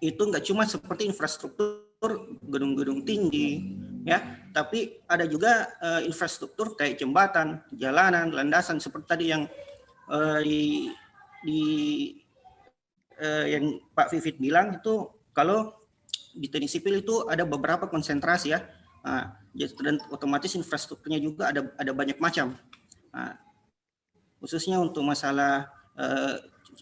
[SPEAKER 4] itu nggak cuma seperti infrastruktur gedung-gedung tinggi, ya, tapi ada juga infrastruktur kayak jembatan, jalanan, landasan seperti tadi yang yang Pak Vivit bilang itu kalau di teknik sipil itu ada beberapa konsentrasi ya, dan otomatis infrastrukturnya juga ada banyak macam, khususnya untuk masalah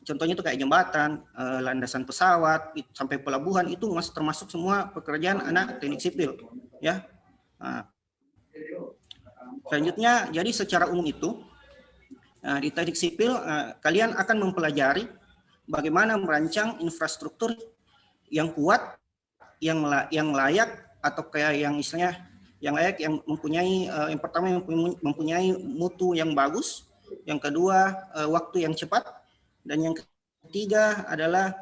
[SPEAKER 4] contohnya itu kayak jembatan, landasan pesawat, sampai pelabuhan itu termasuk semua pekerjaan anak teknik sipil ya. Selanjutnya, jadi secara umum itu di teknik sipil kalian akan mempelajari bagaimana merancang infrastruktur yang kuat, yang layak, atau kayak yang istilahnya yang layak, yang mempunyai yang pertama yang mempunyai mutu yang bagus, yang kedua waktu yang cepat, dan yang ketiga adalah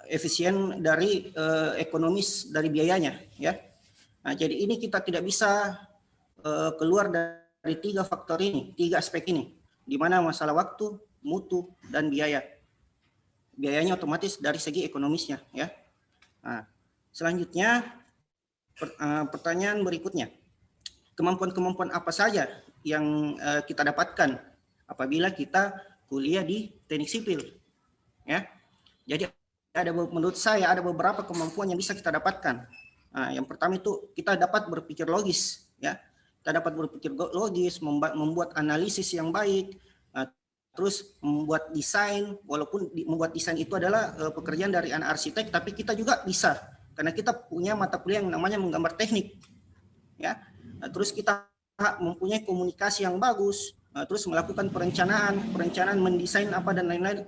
[SPEAKER 4] efisien dari ekonomis dari biayanya, ya. Nah, jadi ini kita tidak bisa keluar dari tiga faktor ini, tiga aspek ini, di mana masalah waktu, mutu, dan biaya. Biayanya otomatis dari segi ekonomisnya, ya. Nah, selanjutnya pertanyaan berikutnya, kemampuan-kemampuan apa saja yang kita dapatkan apabila kita kuliah di teknik sipil, ya. Jadi menurut saya ada beberapa kemampuan yang bisa kita dapatkan. Nah, yang pertama itu kita dapat berpikir logis, ya. Kita dapat berpikir logis, membuat analisis yang baik, terus membuat desain. Walaupun membuat desain itu adalah pekerjaan dari anak arsitek, tapi kita juga bisa karena kita punya mata kuliah yang namanya menggambar teknik, ya. Terus kita mempunyai komunikasi yang bagus, terus melakukan perencanaan mendesain apa dan lain-lain,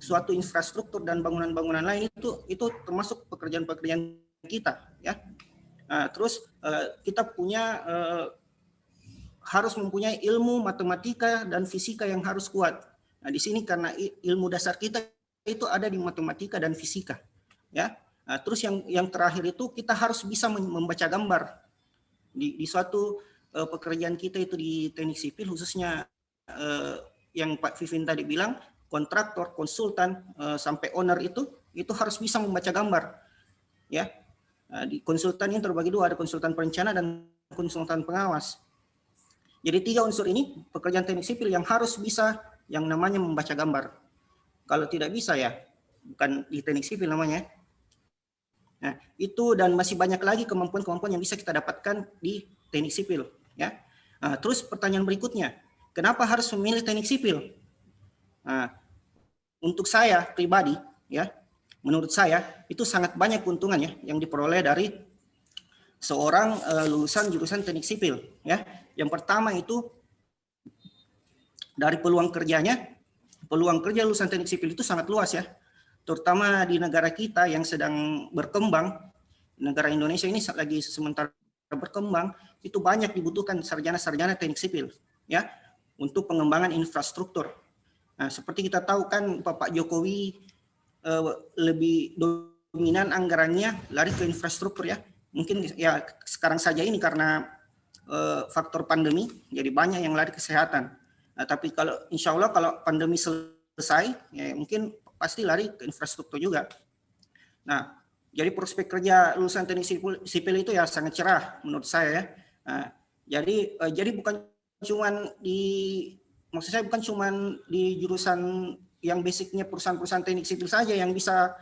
[SPEAKER 4] suatu infrastruktur dan bangunan-bangunan lain, itu termasuk pekerjaan-pekerjaan kita, ya. Terus kita harus mempunyai ilmu matematika dan fisika yang harus kuat. Nah, di sini karena ilmu dasar kita itu ada di matematika dan fisika, ya. Terus yang terakhir itu kita harus bisa membaca gambar di suatu pekerjaan kita itu di teknik sipil, khususnya yang Pak Vivin tadi bilang, kontraktor, konsultan, sampai owner itu harus bisa membaca gambar, ya. Di konsultan ini terbagi dua, ada konsultan perencana dan konsultan pengawas. Jadi tiga unsur ini pekerjaan teknik sipil yang harus bisa yang namanya membaca gambar. Kalau tidak bisa, ya bukan di teknik sipil namanya. Nah, itu dan masih banyak lagi kemampuan-kemampuan yang bisa kita dapatkan di teknik sipil, ya. Terus pertanyaan berikutnya, kenapa harus memilih teknik sipil? Untuk saya pribadi, ya, menurut saya itu sangat banyak keuntungannya yang diperoleh dari seorang lulusan jurusan teknik sipil, ya. Yang pertama itu dari peluang kerjanya, peluang kerja lulusan teknik sipil itu sangat luas, ya, terutama di negara kita yang sedang berkembang. Negara Indonesia ini lagi sementara berkembang, itu banyak dibutuhkan sarjana-sarjana teknik sipil, ya, untuk pengembangan infrastruktur. Nah, seperti kita tahu kan Bapak Jokowi lebih dominan anggarannya lari ke infrastruktur, ya. Mungkin ya sekarang saja ini karena faktor pandemi, jadi banyak yang lari kesehatan. Nah, tapi kalau insya Allah kalau pandemi selesai, ya mungkin pasti lari ke infrastruktur juga. Nah, jadi prospek kerja lulusan teknik sipil itu ya sangat cerah menurut saya, ya. Nah, jadi bukan cuman maksud saya bukan cuman di jurusan yang basicnya perusahaan-perusahaan teknik sipil saja yang bisa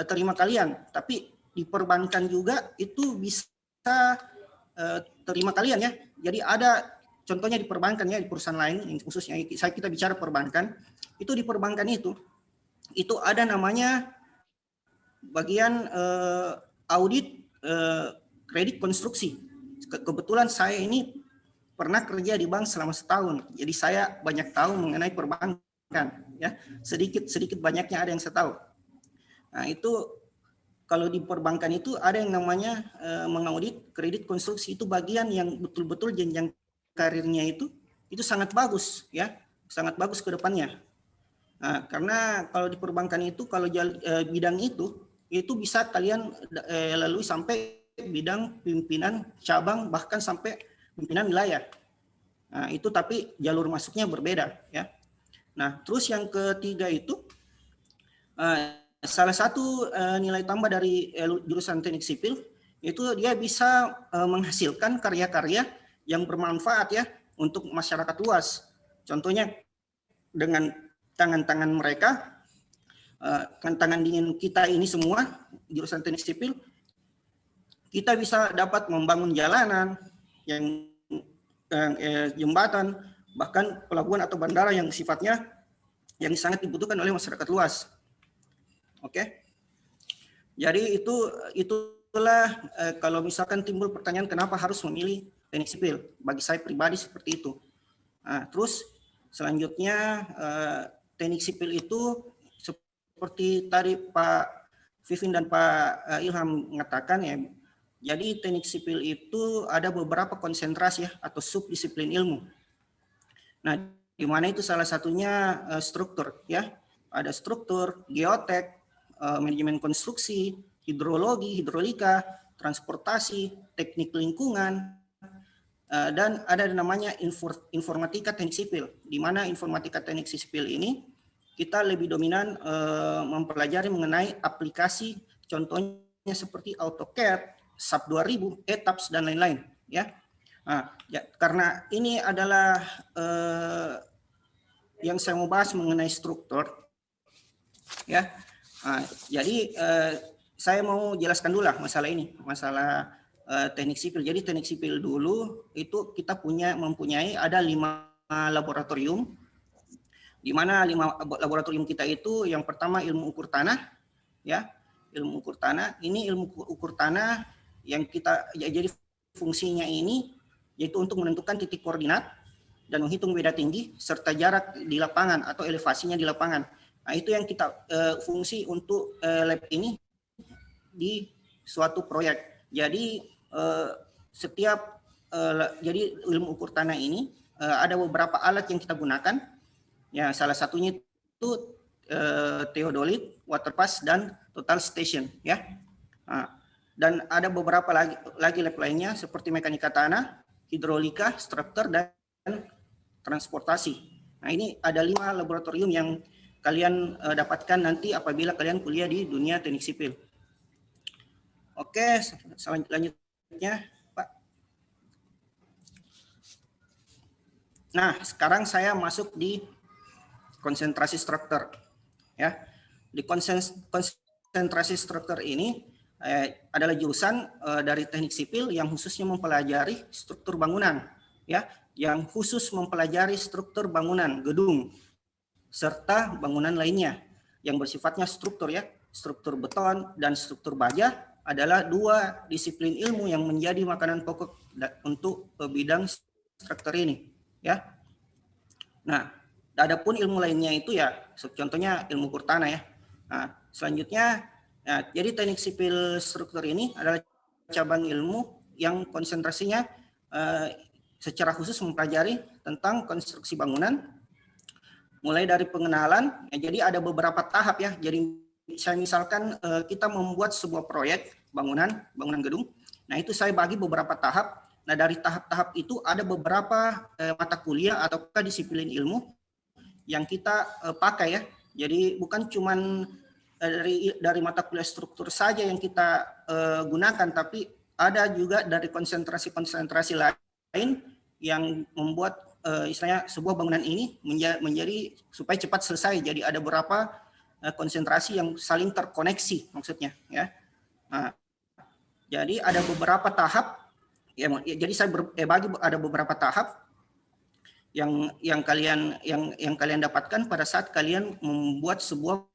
[SPEAKER 4] terima kalian, tapi di perbankan juga itu bisa terima kalian, ya. Jadi ada contohnya di perbankan, ya, di perusahaan lain, khususnya kita bicara perbankan, itu di perbankan itu ada namanya bagian audit kredit konstruksi. Kebetulan saya ini pernah kerja di bank selama setahun, jadi saya banyak tahu mengenai perbankan, ya. Sedikit banyaknya ada yang saya tahu. Nah, itu kalau di perbankan itu ada yang namanya mengaudit kredit konstruksi, itu bagian yang betul-betul jenjang karirnya itu sangat bagus, ya, sangat bagus ke depannya. Nah, karena kalau di perbankan itu kalau bidang itu bisa kalian lalui sampai bidang pimpinan cabang, bahkan sampai pimpinan wilayah. Nah, itu tapi jalur masuknya berbeda, ya. Nah, terus yang ketiga itu salah satu nilai tambah dari jurusan teknik sipil itu dia bisa menghasilkan karya-karya yang bermanfaat, ya, untuk masyarakat luas. Contohnya dengan tangan-tangan mereka, tangan dingin kita ini semua jurusan teknik sipil, kita bisa dapat membangun jalanan, yang jembatan, bahkan pelabuhan atau bandara yang sifatnya yang sangat dibutuhkan oleh masyarakat luas. Oke. Jadi itulah kalau misalkan timbul pertanyaan kenapa harus memilih teknik sipil, bagi saya pribadi seperti itu. Nah, terus selanjutnya teknik sipil itu seperti tadi Pak Vivin dan Pak Ilham mengatakan, ya. Jadi teknik sipil itu ada beberapa konsentrasi, ya, atau subdisiplin ilmu. Nah, di mana itu salah satunya struktur ya. Ada struktur, geotek, manajemen konstruksi, hidrologi, hidrolika, transportasi, teknik lingkungan, dan ada namanya informatika teknik sipil, di mana informatika teknik sipil ini kita lebih dominan mempelajari mengenai aplikasi, contohnya seperti AutoCAD, SAP 2000, ETAPS dan lain-lain ya. Nah, ya, karena ini adalah yang saya mau bahas mengenai struktur ya. Nah, jadi saya mau jelaskan dulu lah masalah ini, masalah teknik sipil. Jadi teknik sipil dulu itu kita mempunyai ada 5 laboratorium, di mana 5 laboratorium kita itu yang pertama ilmu ukur tanah ya. Ilmu ukur tanah, ini ilmu ukur tanah yang kita jadi fungsinya ini yaitu untuk menentukan titik koordinat dan menghitung beda tinggi serta jarak di lapangan atau elevasinya di lapangan. Nah, itu yang kita fungsi untuk lab ini di suatu proyek. Jadi setiap jadi ilmu ukur tanah ini ada beberapa alat yang kita gunakan. Ya, salah satunya itu theodolit, waterpass dan total station ya. Nah, dan ada beberapa lagi lab lainnya seperti mekanika tanah, hidrolika, struktur dan transportasi. Nah, ini ada 5 laboratorium yang kalian dapatkan nanti apabila kalian kuliah di dunia teknik sipil. Oke, selanjutnya Pak. Nah, sekarang saya masuk di konsentrasi struktur ya. Di konsentrasi struktur ini adalah jurusan dari teknik sipil yang khususnya mempelajari struktur bangunan ya, yang khusus mempelajari struktur bangunan gedung serta bangunan lainnya yang bersifatnya struktur ya. Struktur beton dan struktur baja adalah 2 disiplin ilmu yang menjadi makanan pokok untuk bidang struktur ini ya. Nah, adapun ilmu lainnya itu ya contohnya ilmu ukur tanah ya. Nah, selanjutnya ya, jadi teknik sipil struktur ini adalah cabang ilmu yang konsentrasinya secara khusus mempelajari tentang konstruksi bangunan mulai dari pengenalan ya, jadi ada beberapa tahap ya. Jadi saya misalkan kita membuat sebuah proyek bangunan gedung. Nah, itu saya bagi beberapa tahap. Nah, dari tahap-tahap itu ada beberapa mata kuliah atau disiplin ilmu yang kita pakai ya. Jadi bukan cuman dari mata kuliah struktur saja yang kita gunakan, tapi ada juga dari konsentrasi lain yang membuat istilahnya sebuah bangunan ini menjadi supaya cepat selesai. Jadi ada beberapa konsentrasi yang saling terkoneksi maksudnya ya. Nah, jadi ada beberapa tahap ya, jadi saya bagi ada beberapa tahap yang kalian dapatkan pada saat kalian membuat sebuah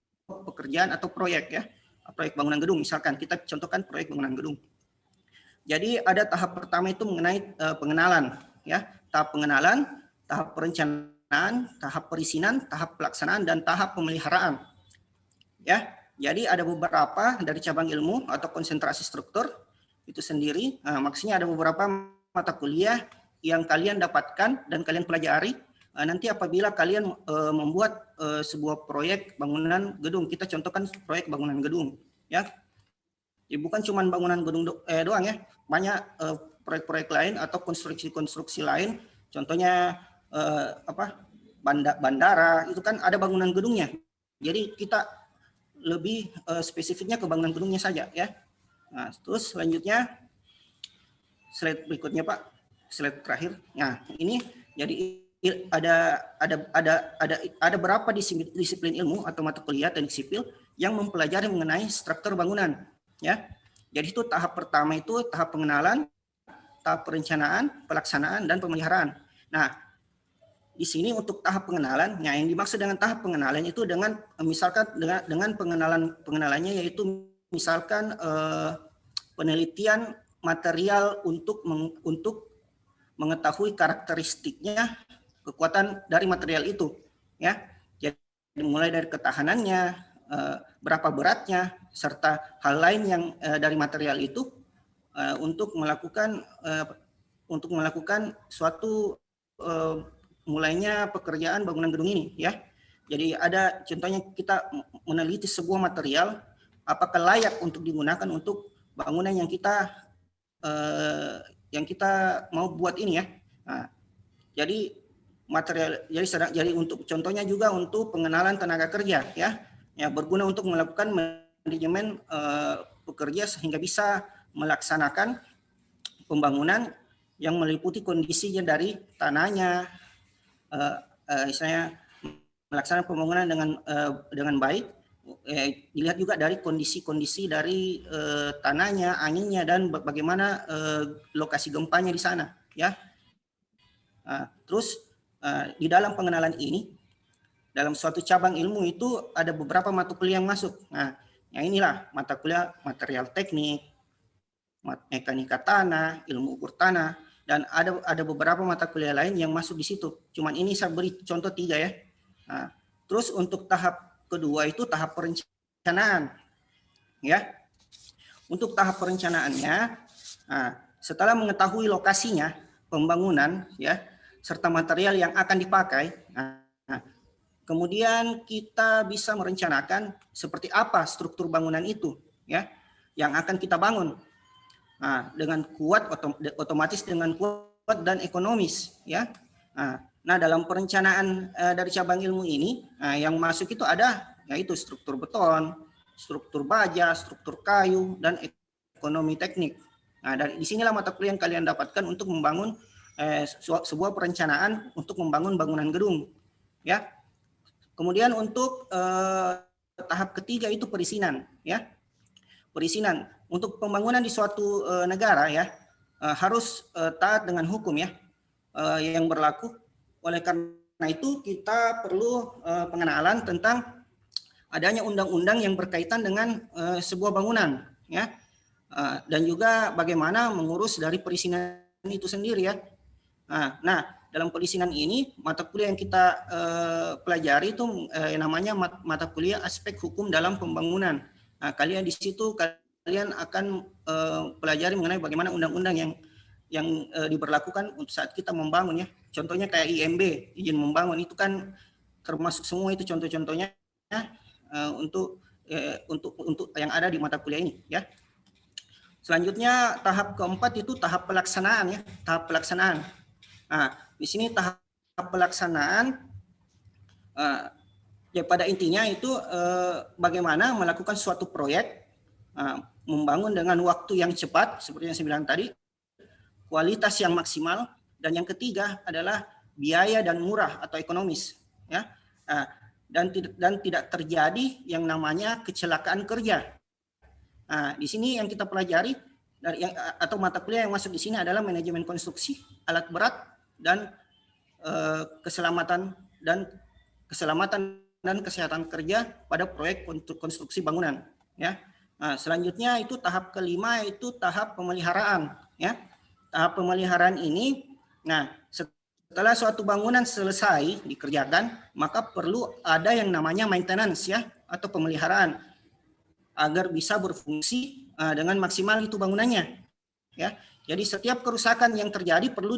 [SPEAKER 4] pekerjaan atau proyek ya. Proyek bangunan gedung misalkan, kita contohkan proyek bangunan gedung. Jadi ada tahap pertama itu mengenai pengenalan ya. Tahap pengenalan, tahap perencanaan, tahap perizinan, tahap pelaksanaan dan tahap pemeliharaan. Ya. Jadi ada beberapa dari cabang ilmu atau konsentrasi struktur itu sendiri. Nah, maksudnya ada beberapa mata kuliah yang kalian dapatkan dan kalian pelajari nanti apabila kalian membuat sebuah proyek bangunan gedung. Kita contohkan proyek bangunan gedung ya. Ya bukan cuma bangunan gedung doang ya, banyak proyek-proyek lain atau konstruksi-konstruksi lain. Contohnya bandara itu kan ada bangunan gedungnya. Jadi kita lebih spesifiknya ke bangunan gedungnya saja ya. Nah, terus selanjutnya slide berikutnya Pak, slide terakhir. Nah, ini jadi ada berapa disiplin ilmu atau mata kuliah teknik sipil yang mempelajari mengenai struktur bangunan ya. Jadi itu tahap pertama itu tahap pengenalan, tahap perencanaan, pelaksanaan dan pemeliharaan. Nah, di sini untuk tahap pengenalan, nah yang dimaksud dengan tahap pengenalan itu dengan misalkan dengan pengenalannya yaitu misalkan penelitian material untuk mengetahui karakteristiknya, kekuatan dari material itu ya. Jadi mulai dari ketahanannya, berapa beratnya serta hal lain yang dari material itu untuk melakukan suatu mulainya pekerjaan bangunan gedung ini ya. Jadi ada contohnya kita meneliti sebuah material apakah layak untuk digunakan untuk bangunan yang kita mau buat ini ya. Nah, jadi material jadi untuk contohnya juga untuk pengenalan tenaga kerja ya. Ya berguna untuk melakukan manajemen pekerja sehingga bisa melaksanakan pembangunan yang meliputi kondisinya dari tanahnya, misalnya melaksanakan pembangunan dengan baik. Dilihat juga dari kondisi-kondisi dari tanahnya, anginnya, dan bagaimana lokasi gempanya di sana, ya. Terus di dalam pengenalan ini, dalam suatu cabang ilmu itu ada beberapa mata kuliah yang masuk. Nah, yang inilah mata kuliah material teknik, mekanika tanah, ilmu ukur tanah, dan ada beberapa mata kuliah lain yang masuk di situ. Cuman ini saya beri contoh 3 ya. Nah, terus untuk tahap kedua itu tahap perencanaan, ya. Untuk tahap perencanaannya, setelah mengetahui lokasinya, pembangunan, ya, serta material yang akan dipakai, kemudian kita bisa merencanakan seperti apa struktur bangunan itu, ya, yang akan kita bangun. Dengan kuat, otomatis dengan kuat dan ekonomis, ya. Nah, dalam perencanaan dari cabang ilmu ini, yang masuk itu ada, yaitu struktur beton, struktur baja, struktur kayu, dan ekonomi teknik. Nah, dari disinilah mata kuliah yang kalian dapatkan untuk membangun sebuah perencanaan untuk membangun bangunan gedung, ya. Kemudian untuk tahap ketiga itu perizinan, ya. Perizinan untuk pembangunan di suatu negara ya harus taat dengan hukum ya yang berlaku. Oleh karena itu kita perlu pengenalan tentang adanya undang-undang yang berkaitan dengan sebuah bangunan ya, dan juga bagaimana mengurus dari perizinan itu sendiri ya. Nah, dalam perizinan ini mata kuliah yang kita pelajari itu namanya mata kuliah aspek hukum dalam pembangunan. Nah, kalian di situ kalian akan pelajari mengenai bagaimana undang-undang yang diberlakukan untuk saat kita membangun ya. Contohnya kayak IMB, izin membangun, itu kan termasuk semua itu contoh-contohnya untuk yang ada di mata kuliah ini ya. Selanjutnya tahap keempat itu tahap pelaksanaan ya, tahap pelaksanaan. Nah, di sini tahap pelaksanaan ya pada intinya itu bagaimana melakukan suatu proyek, membangun dengan waktu yang cepat seperti yang saya bilang tadi, kualitas yang maksimal, dan yang ketiga adalah biaya dan murah atau ekonomis ya. Dan tidak terjadi yang namanya kecelakaan kerja. Nah, di sini yang kita pelajari atau mata kuliah yang masuk di sini adalah manajemen konstruksi, alat berat, dan keselamatan dan kesehatan kerja pada proyek konstruksi bangunan ya. Nah, selanjutnya itu tahap kelima itu tahap pemeliharaan ya. Tahap pemeliharaan ini, nah setelah suatu bangunan selesai dikerjakan, maka perlu ada yang namanya maintenance ya atau pemeliharaan agar bisa berfungsi dengan maksimal itu bangunannya ya. Jadi setiap kerusakan yang terjadi perlu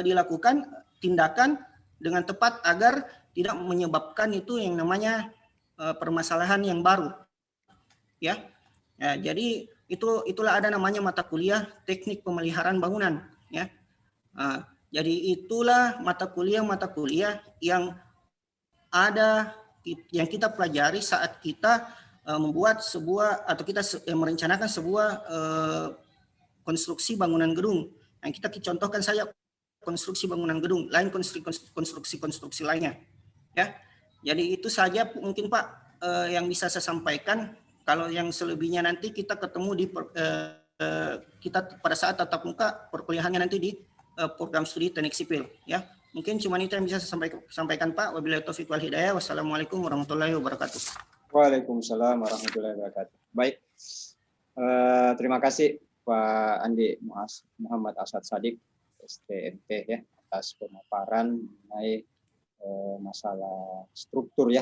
[SPEAKER 4] dilakukan tindakan dengan tepat agar tidak menyebabkan itu yang namanya permasalahan yang baru ya. Jadi itulah ada namanya mata kuliah teknik pemeliharaan bangunan ya. Jadi itulah mata kuliah yang ada yang kita pelajari saat kita membuat sebuah atau kita merencanakan sebuah konstruksi bangunan gedung. Yang kita contohkan saja konstruksi bangunan gedung, lain konstruksi lainnya. Ya, jadi itu saja mungkin Pak yang bisa saya sampaikan. Kalau yang selebihnya nanti kita ketemu di kita pada saat tatap muka perkuliahannya nanti di program studi teknik sipil. Ya, mungkin cuma itu yang bisa saya sampaikan Pak. Wabillahi taufiq wal hidayah. Wassalamualaikum warahmatullahi wabarakatuh.
[SPEAKER 1] Waalaikumsalam warahmatullahi wabarakatuh. Baik, terima kasih Pak Andi Muhammad Asad Sadik, STMT ya, atas pemaparan mengenai masalah struktur ya,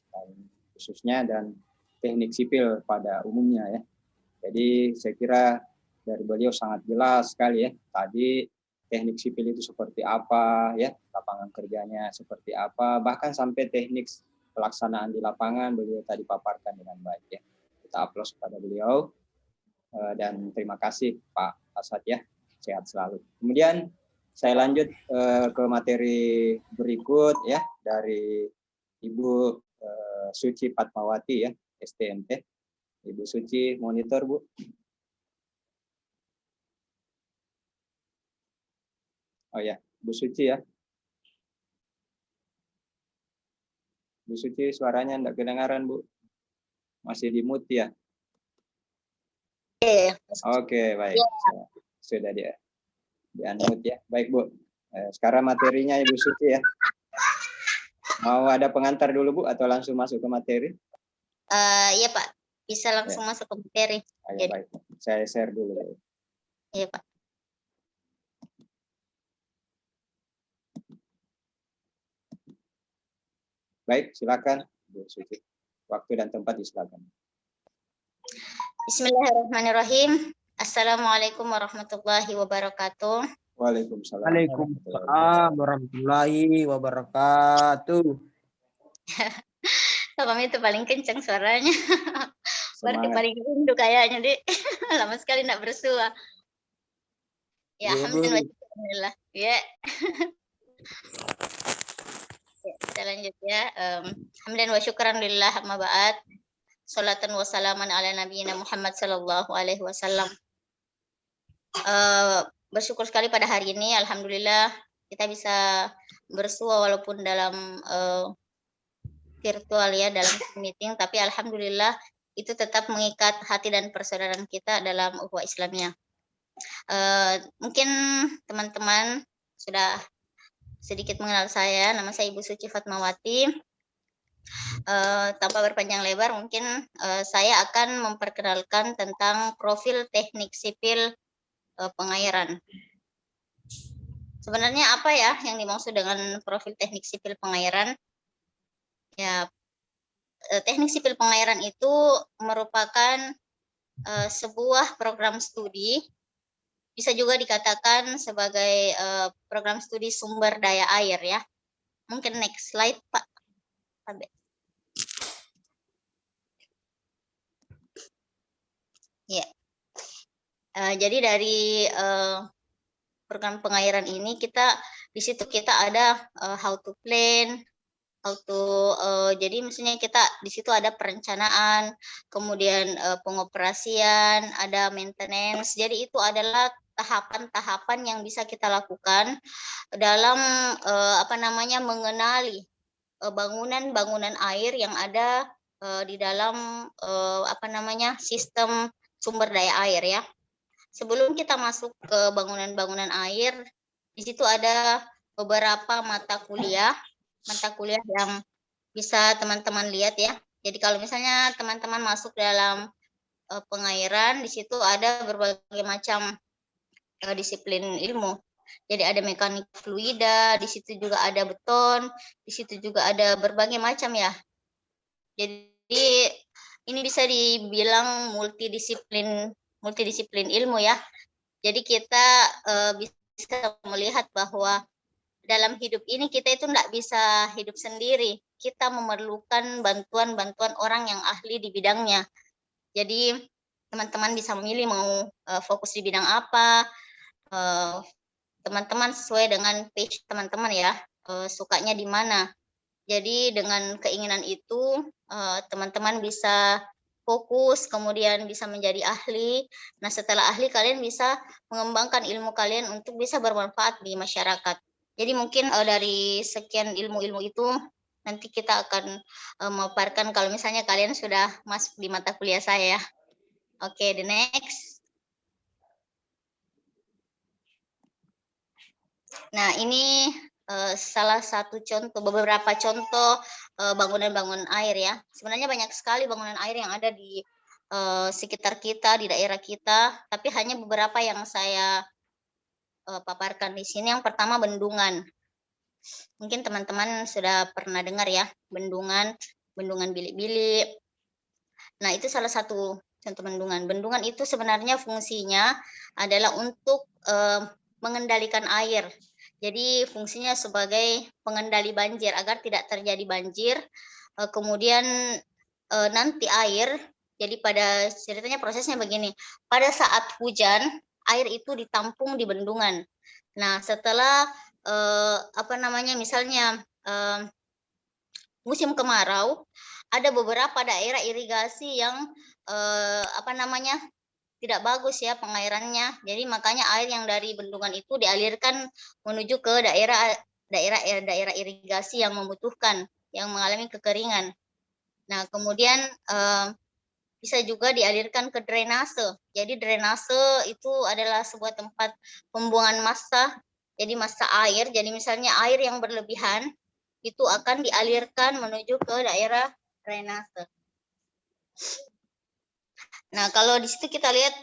[SPEAKER 1] dan khususnya dan teknik sipil pada umumnya ya. Jadi saya kira dari beliau sangat jelas sekali ya. Tadi teknik sipil itu seperti apa, ya, lapangan kerjanya seperti apa, bahkan sampai teknik pelaksanaan di lapangan beliau tadi paparkan dengan baik, ya. Kita aplaus kepada beliau dan terima kasih Pak Asad, ya, sehat selalu. Kemudian saya lanjut ke materi berikut, ya, dari Ibu Suci Fatmawati, ya, STMT. Ibu Suci monitor, Bu. Oh ya, Bu Suci, ya. Bu Suci suaranya enggak kedengaran, Bu. Masih di mute, ya. Oke, baik. Sudah dia di unmute, ya. Baik, Bu. Sekarang materinya Ibu Suci, ya. Mau ada pengantar dulu, Bu, atau langsung masuk ke materi?
[SPEAKER 5] Iya, Pak. Bisa langsung masuk ke materi.
[SPEAKER 1] Ayo, baik. Saya share dulu.
[SPEAKER 5] Iya, Pak.
[SPEAKER 1] Baik, silakan Bu Suci. Waktu dan tempat disilakan.
[SPEAKER 5] Bismillahirrahmanirrahim. Assalamualaikum warahmatullahi wabarakatuh.
[SPEAKER 1] Waalaikumsalam.
[SPEAKER 6] Waalaikumsalam warahmatullahi wabarakatuh.
[SPEAKER 5] Abang itu paling kencang suaranya. Berarti
[SPEAKER 1] Semangat.
[SPEAKER 5] paling rindu kayaknya, Dik. Lama sekali enggak bersua. Ya,
[SPEAKER 6] Iya, Bu.
[SPEAKER 5] alhamdulillah. Ya. Kita lanjut, ya. Hamdan wa syukran lillah amma ba'd. Salatan wa salaman ala nabiyina Muhammad sallallahu alaihi wasallam. Bersyukur sekali pada hari ini, alhamdulillah kita bisa bersua walaupun dalam virtual, ya, dalam meeting, tapi alhamdulillah itu tetap mengikat hati dan persaudaraan kita dalam ukhuwah Islamiyah. Mungkin teman-teman sudah sedikit mengenal saya, nama saya Ibu Suci Fatmawati. Tanpa berpanjang lebar, mungkin saya akan memperkenalkan tentang profil teknik sipil pengairan. Sebenarnya apa ya yang dimaksud dengan profil teknik sipil pengairan? Ya, teknik sipil pengairan itu merupakan sebuah program studi, bisa juga dikatakan sebagai program studi sumber daya air, ya. Mungkin next slide, Pak. Ya. Jadi dari program pengairan ini di situ kita ada how to plan, jadi misalnya kita di situ ada perencanaan, kemudian pengoperasian, ada maintenance. Jadi itu adalah tahapan-tahapan yang bisa kita lakukan dalam mengenali bangunan-bangunan air yang ada di dalam sistem sumber daya air, ya. Sebelum kita masuk ke bangunan-bangunan air, di situ ada beberapa mata kuliah yang bisa teman-teman lihat, ya. Jadi kalau misalnya teman-teman masuk dalam pengairan, di situ ada berbagai macam disiplin ilmu. Jadi ada mekanik fluida, di situ juga ada beton, di situ juga ada berbagai macam, ya. Jadi ini bisa dibilang multidisiplin ilmu, ya. Jadi kita bisa melihat bahwa dalam hidup ini kita itu tidak bisa hidup sendiri. Kita memerlukan bantuan-bantuan orang yang ahli di bidangnya. Jadi teman-teman bisa memilih mau fokus di bidang apa. Teman-teman sesuai dengan page teman-teman, ya, sukanya di mana. Jadi dengan keinginan itu teman-teman bisa fokus, kemudian bisa menjadi ahli. Nah, setelah ahli kalian bisa mengembangkan ilmu kalian untuk bisa bermanfaat di masyarakat. Jadi mungkin dari sekian ilmu-ilmu itu nanti kita akan memaparkan kalau misalnya kalian sudah masuk di mata kuliah saya. Oke, the next. Nah, ini salah satu beberapa contoh bangunan-bangunan air, ya. Sebenarnya banyak sekali bangunan air yang ada di sekitar kita, di daerah kita, tapi hanya beberapa yang saya paparkan di sini. Yang pertama bendungan. Mungkin teman-teman sudah pernah dengar, ya, bendungan bilik-bilik. Nah, itu salah satu contoh bendungan. Bendungan itu sebenarnya fungsinya adalah untuk mengendalikan air. Jadi fungsinya sebagai pengendali banjir agar tidak terjadi banjir. Kemudian nanti air, jadi pada ceritanya prosesnya begini. Pada saat hujan, air itu ditampung di bendungan. Nah, setelah misalnya musim kemarau, ada beberapa daerah irigasi yang tidak bagus ya pengairannya. Jadi makanya air yang dari bendungan itu dialirkan menuju ke daerah irigasi yang membutuhkan, yang mengalami kekeringan. Nah, kemudian bisa juga dialirkan ke drainase. Jadi drainase itu adalah sebuah tempat pembuangan massa. Jadi massa air. Jadi misalnya air yang berlebihan itu akan dialirkan menuju ke daerah drainase. Nah, kalau di situ kita lihat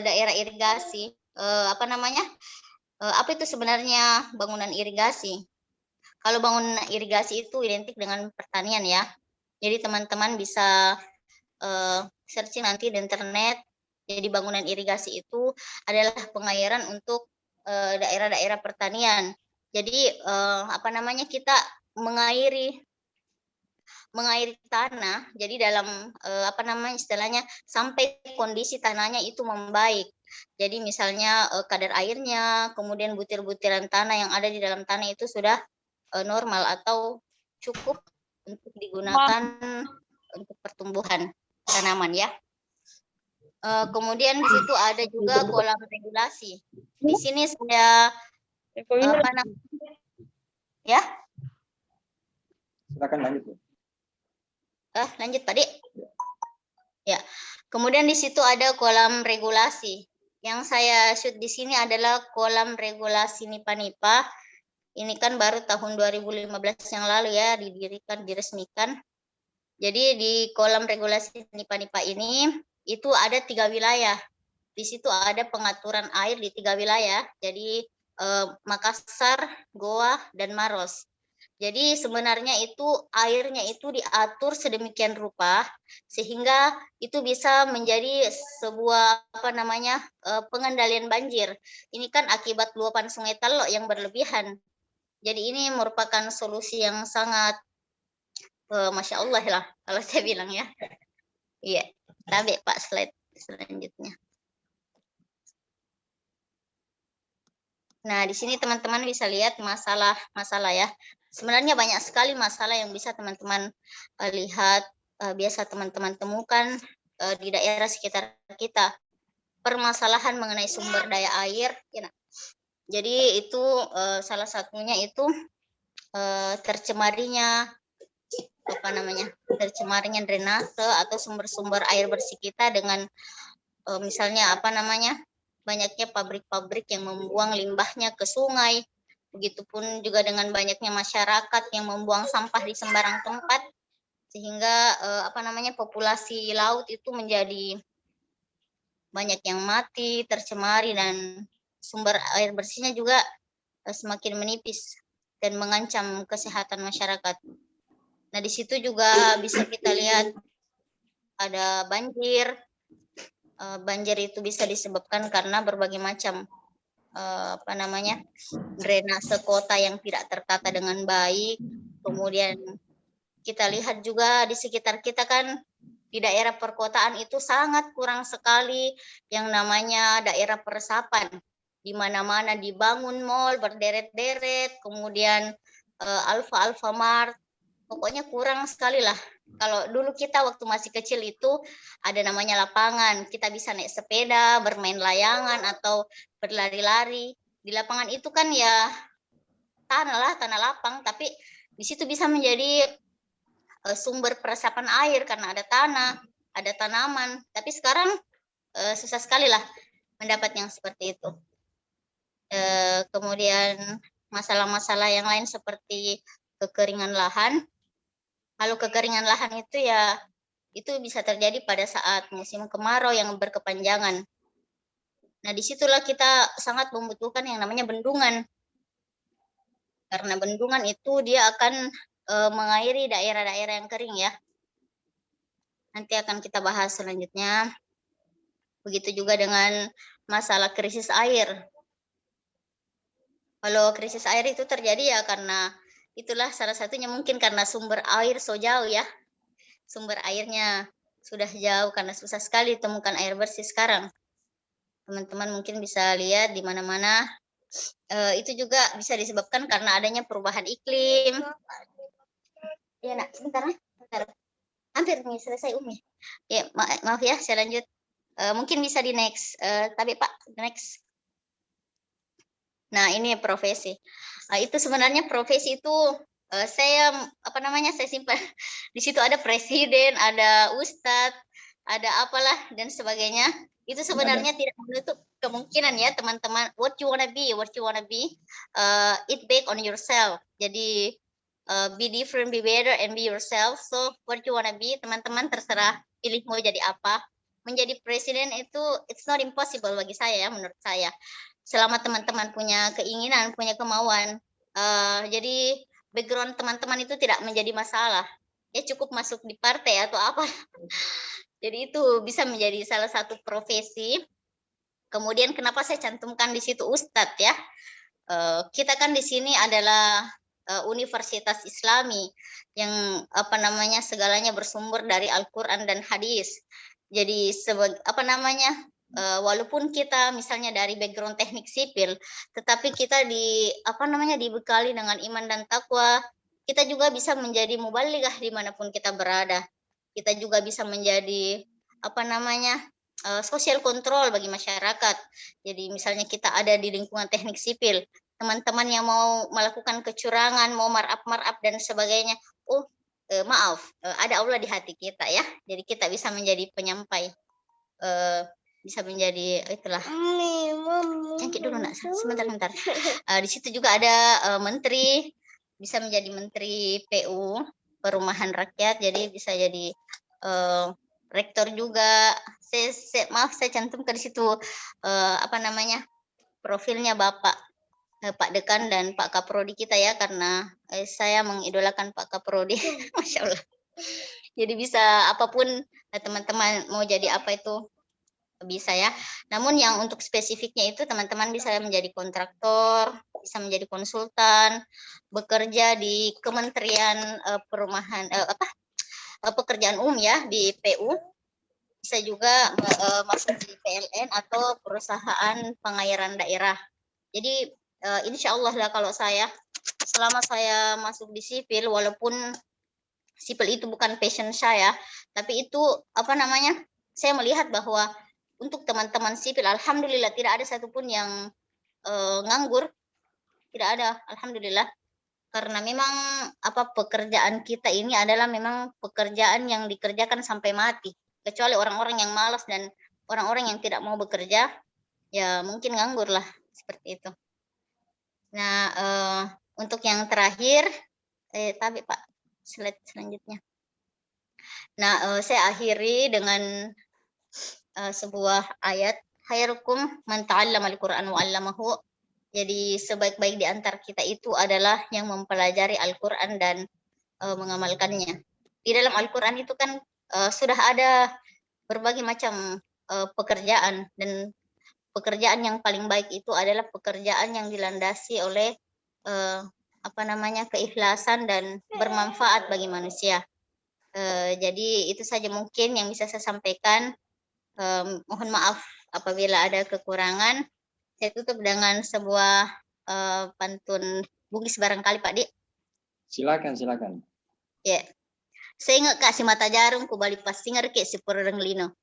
[SPEAKER 5] daerah irigasi, apa itu sebenarnya bangunan irigasi? Kalau bangunan irigasi itu identik dengan pertanian ya. Jadi teman-teman bisa searching nanti di internet. Jadi bangunan irigasi itu adalah pengairan untuk daerah-daerah pertanian. Jadi kita mengairi tanah, jadi dalam istilahnya sampai kondisi tanahnya itu membaik. Jadi misalnya kadar airnya, kemudian butir-butiran tanah yang ada di dalam tanah itu sudah normal atau cukup untuk digunakan untuk pertumbuhan tanaman ya. Kemudian di situ ada juga kolam regulasi. Di sini saya ya.
[SPEAKER 1] Silakan lanjut.
[SPEAKER 5] Lanjut Pak Dik. Ya. Kemudian di situ ada kolam regulasi. Yang saya shoot di sini adalah kolam regulasi Nipa-Nipa. Ini kan baru tahun 2015 yang lalu ya diresmikan. Jadi di kolam regulasi Nipa-Nipa ini itu ada 3 wilayah. Di situ ada pengaturan air di 3 wilayah. Jadi Makassar, Goa, dan Maros. Jadi sebenarnya itu airnya itu diatur sedemikian rupa sehingga itu bisa menjadi sebuah pengendalian banjir. Ini kan akibat luapan Sungai Telok yang berlebihan. Jadi ini merupakan solusi yang sangat Masya Allah lah kalau saya bilang ya. Iya, tabe Pak slide selanjutnya. Nah, di sini teman-teman bisa lihat masalah ya. Sebenarnya banyak sekali masalah yang bisa teman-teman lihat, biasa teman-teman temukan di daerah sekitar kita. Permasalahan mengenai sumber daya air. Ya. Jadi itu salah satunya itu tercemarinya drainase atau sumber-sumber air bersih kita dengan misalnya banyaknya pabrik-pabrik yang membuang limbahnya ke sungai. Begitupun juga dengan banyaknya masyarakat yang membuang sampah di sembarang tempat, sehingga populasi laut itu menjadi banyak yang mati, tercemari, dan sumber air bersihnya juga semakin menipis dan mengancam kesehatan masyarakat. Nah, di situ juga bisa kita lihat ada banjir. Banjir itu bisa disebabkan karena berbagai macam drainase kota yang tidak tertata dengan baik. Kemudian kita lihat juga di sekitar kita kan di daerah perkotaan itu sangat kurang sekali yang namanya daerah peresapan. Di mana-mana dibangun mall berderet-deret, kemudian Alfamart, pokoknya kurang sekali lah. Kalau dulu kita waktu masih kecil itu ada namanya lapangan, kita bisa naik sepeda, bermain layangan atau berlari-lari. Di lapangan itu kan ya tanah lapang, tapi di situ bisa menjadi sumber peresapan air karena ada tanah, ada tanaman. Tapi sekarang susah sekali lah mendapat yang seperti itu. Kemudian masalah-masalah yang lain seperti kekeringan lahan. Kalau kekeringan lahan itu ya itu bisa terjadi pada saat musim kemarau yang berkepanjangan. Nah, disitulah kita sangat membutuhkan yang namanya bendungan. Karena bendungan itu dia akan mengairi daerah-daerah yang kering ya. Nanti akan kita bahas selanjutnya. Begitu juga dengan masalah krisis air. Kalau krisis air itu terjadi ya karena itulah salah satunya mungkin karena sumber air so jauh ya. Sumber airnya sudah jauh karena susah sekali temukan air bersih sekarang. Teman-teman mungkin bisa lihat di mana-mana. Itu juga bisa disebabkan karena adanya perubahan iklim. Ya nak, sebentar. Hampir nih selesai Umi. Ya maaf ya, saya lanjut. Mungkin bisa di next. Tapi Pak, next. Nah, ini profesi. Itu sebenarnya profesi itu saya saya simpan di situ ada presiden, ada ustadz, ada apalah dan sebagainya. Itu sebenarnya tidak menutup kemungkinan ya teman-teman. What you wanna be, it back on yourself. Jadi be different, be better, and be yourself. So what you wanna be, teman-teman terserah pilih mau jadi apa. Menjadi presiden itu it's not impossible bagi saya ya, menurut saya. Selama teman-teman punya keinginan, punya kemauan, jadi background teman-teman itu tidak menjadi masalah. Ya cukup masuk di partai atau apa. Jadi itu bisa menjadi salah satu profesi. Kemudian kenapa saya cantumkan di situ Ustadz ya? Kita kan di sini adalah Universitas Islami yang segalanya bersumber dari Al-Qur'an dan hadis. Jadi walaupun kita misalnya dari background teknik sipil, tetapi kita dibekali dengan iman dan takwa, kita juga bisa menjadi mubalighah dimanapun kita berada. Kita juga bisa menjadi social control bagi masyarakat. Jadi misalnya kita ada di lingkungan teknik sipil, teman-teman yang mau melakukan kecurangan, mau marap dan sebagainya, maaf, ada Allah di hati kita ya. Jadi kita bisa menjadi penyampai, bisa menjadi itulah. Cangkit dulu nak, sebentar. Di situ juga ada menteri, bisa menjadi menteri PU, perumahan rakyat, jadi bisa jadi rektor juga. Saya cantumkan di situ profilnya Bapak Pak Dekan dan Pak Kaprodi kita ya, karena saya mengidolakan Pak Kaprodi. Masya Allah. Jadi bisa apapun teman-teman mau jadi apa itu bisa ya. Namun yang untuk spesifiknya itu teman-teman bisa menjadi kontraktor, bisa menjadi konsultan, bekerja di Kementerian Pekerjaan Umum ya di PU, bisa juga masuk di PLN atau perusahaan pengairan daerah. Jadi insya Allah lah kalau saya selama saya masuk di sipil, walaupun sipil itu bukan passion saya, tapi itu saya melihat bahwa untuk teman-teman sipil, alhamdulillah tidak ada satupun yang nganggur, tidak ada, alhamdulillah. Karena memang pekerjaan kita ini adalah memang pekerjaan yang dikerjakan sampai mati. Kecuali orang-orang yang malas dan orang-orang yang tidak mau bekerja, ya mungkin nganggur lah seperti itu. Nah, untuk yang terakhir, tapi Pak, slide selanjutnya. Nah, saya akhiri dengan sebuah ayat, khairukum man ta'allama al-Qur'an wa 'allamahu. Jadi sebaik-baik di antara kita itu adalah yang mempelajari Al-Qur'an dan mengamalkannya. Di dalam Al-Qur'an itu kan sudah ada berbagai macam pekerjaan, dan pekerjaan yang paling baik itu adalah pekerjaan yang dilandasi oleh keikhlasan dan bermanfaat bagi manusia. Jadi itu saja mungkin yang bisa saya sampaikan. Mohon maaf apabila ada kekurangan. Saya tutup dengan sebuah pantun Bugis barangkali Pak Dik.
[SPEAKER 1] Silakan.
[SPEAKER 5] Ya. Saya ingat Kak si mata jarum ku balik pas singar ke si pereng lino.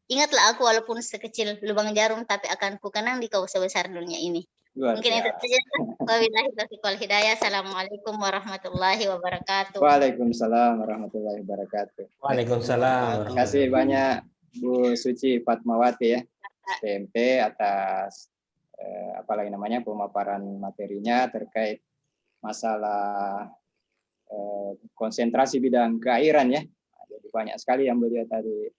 [SPEAKER 5] Ingatlah aku walaupun sekecil lubang jarum, tapi akan ku kenang di kau sebesar dunia ini. Mungkin itu saja. Wabillahi taufiq wal hidayah. Assalamualaikum warahmatullahi wabarakatuh.
[SPEAKER 1] Waalaikumsalam warahmatullahi wabarakatuh.
[SPEAKER 2] Waalaikumsalam.
[SPEAKER 1] Terima kasih banyak Bu Suci Fatmawati ya, PMP atas pemaparan materinya terkait masalah konsentrasi bidang keairan ya. Jadi banyak sekali yang beliau tadi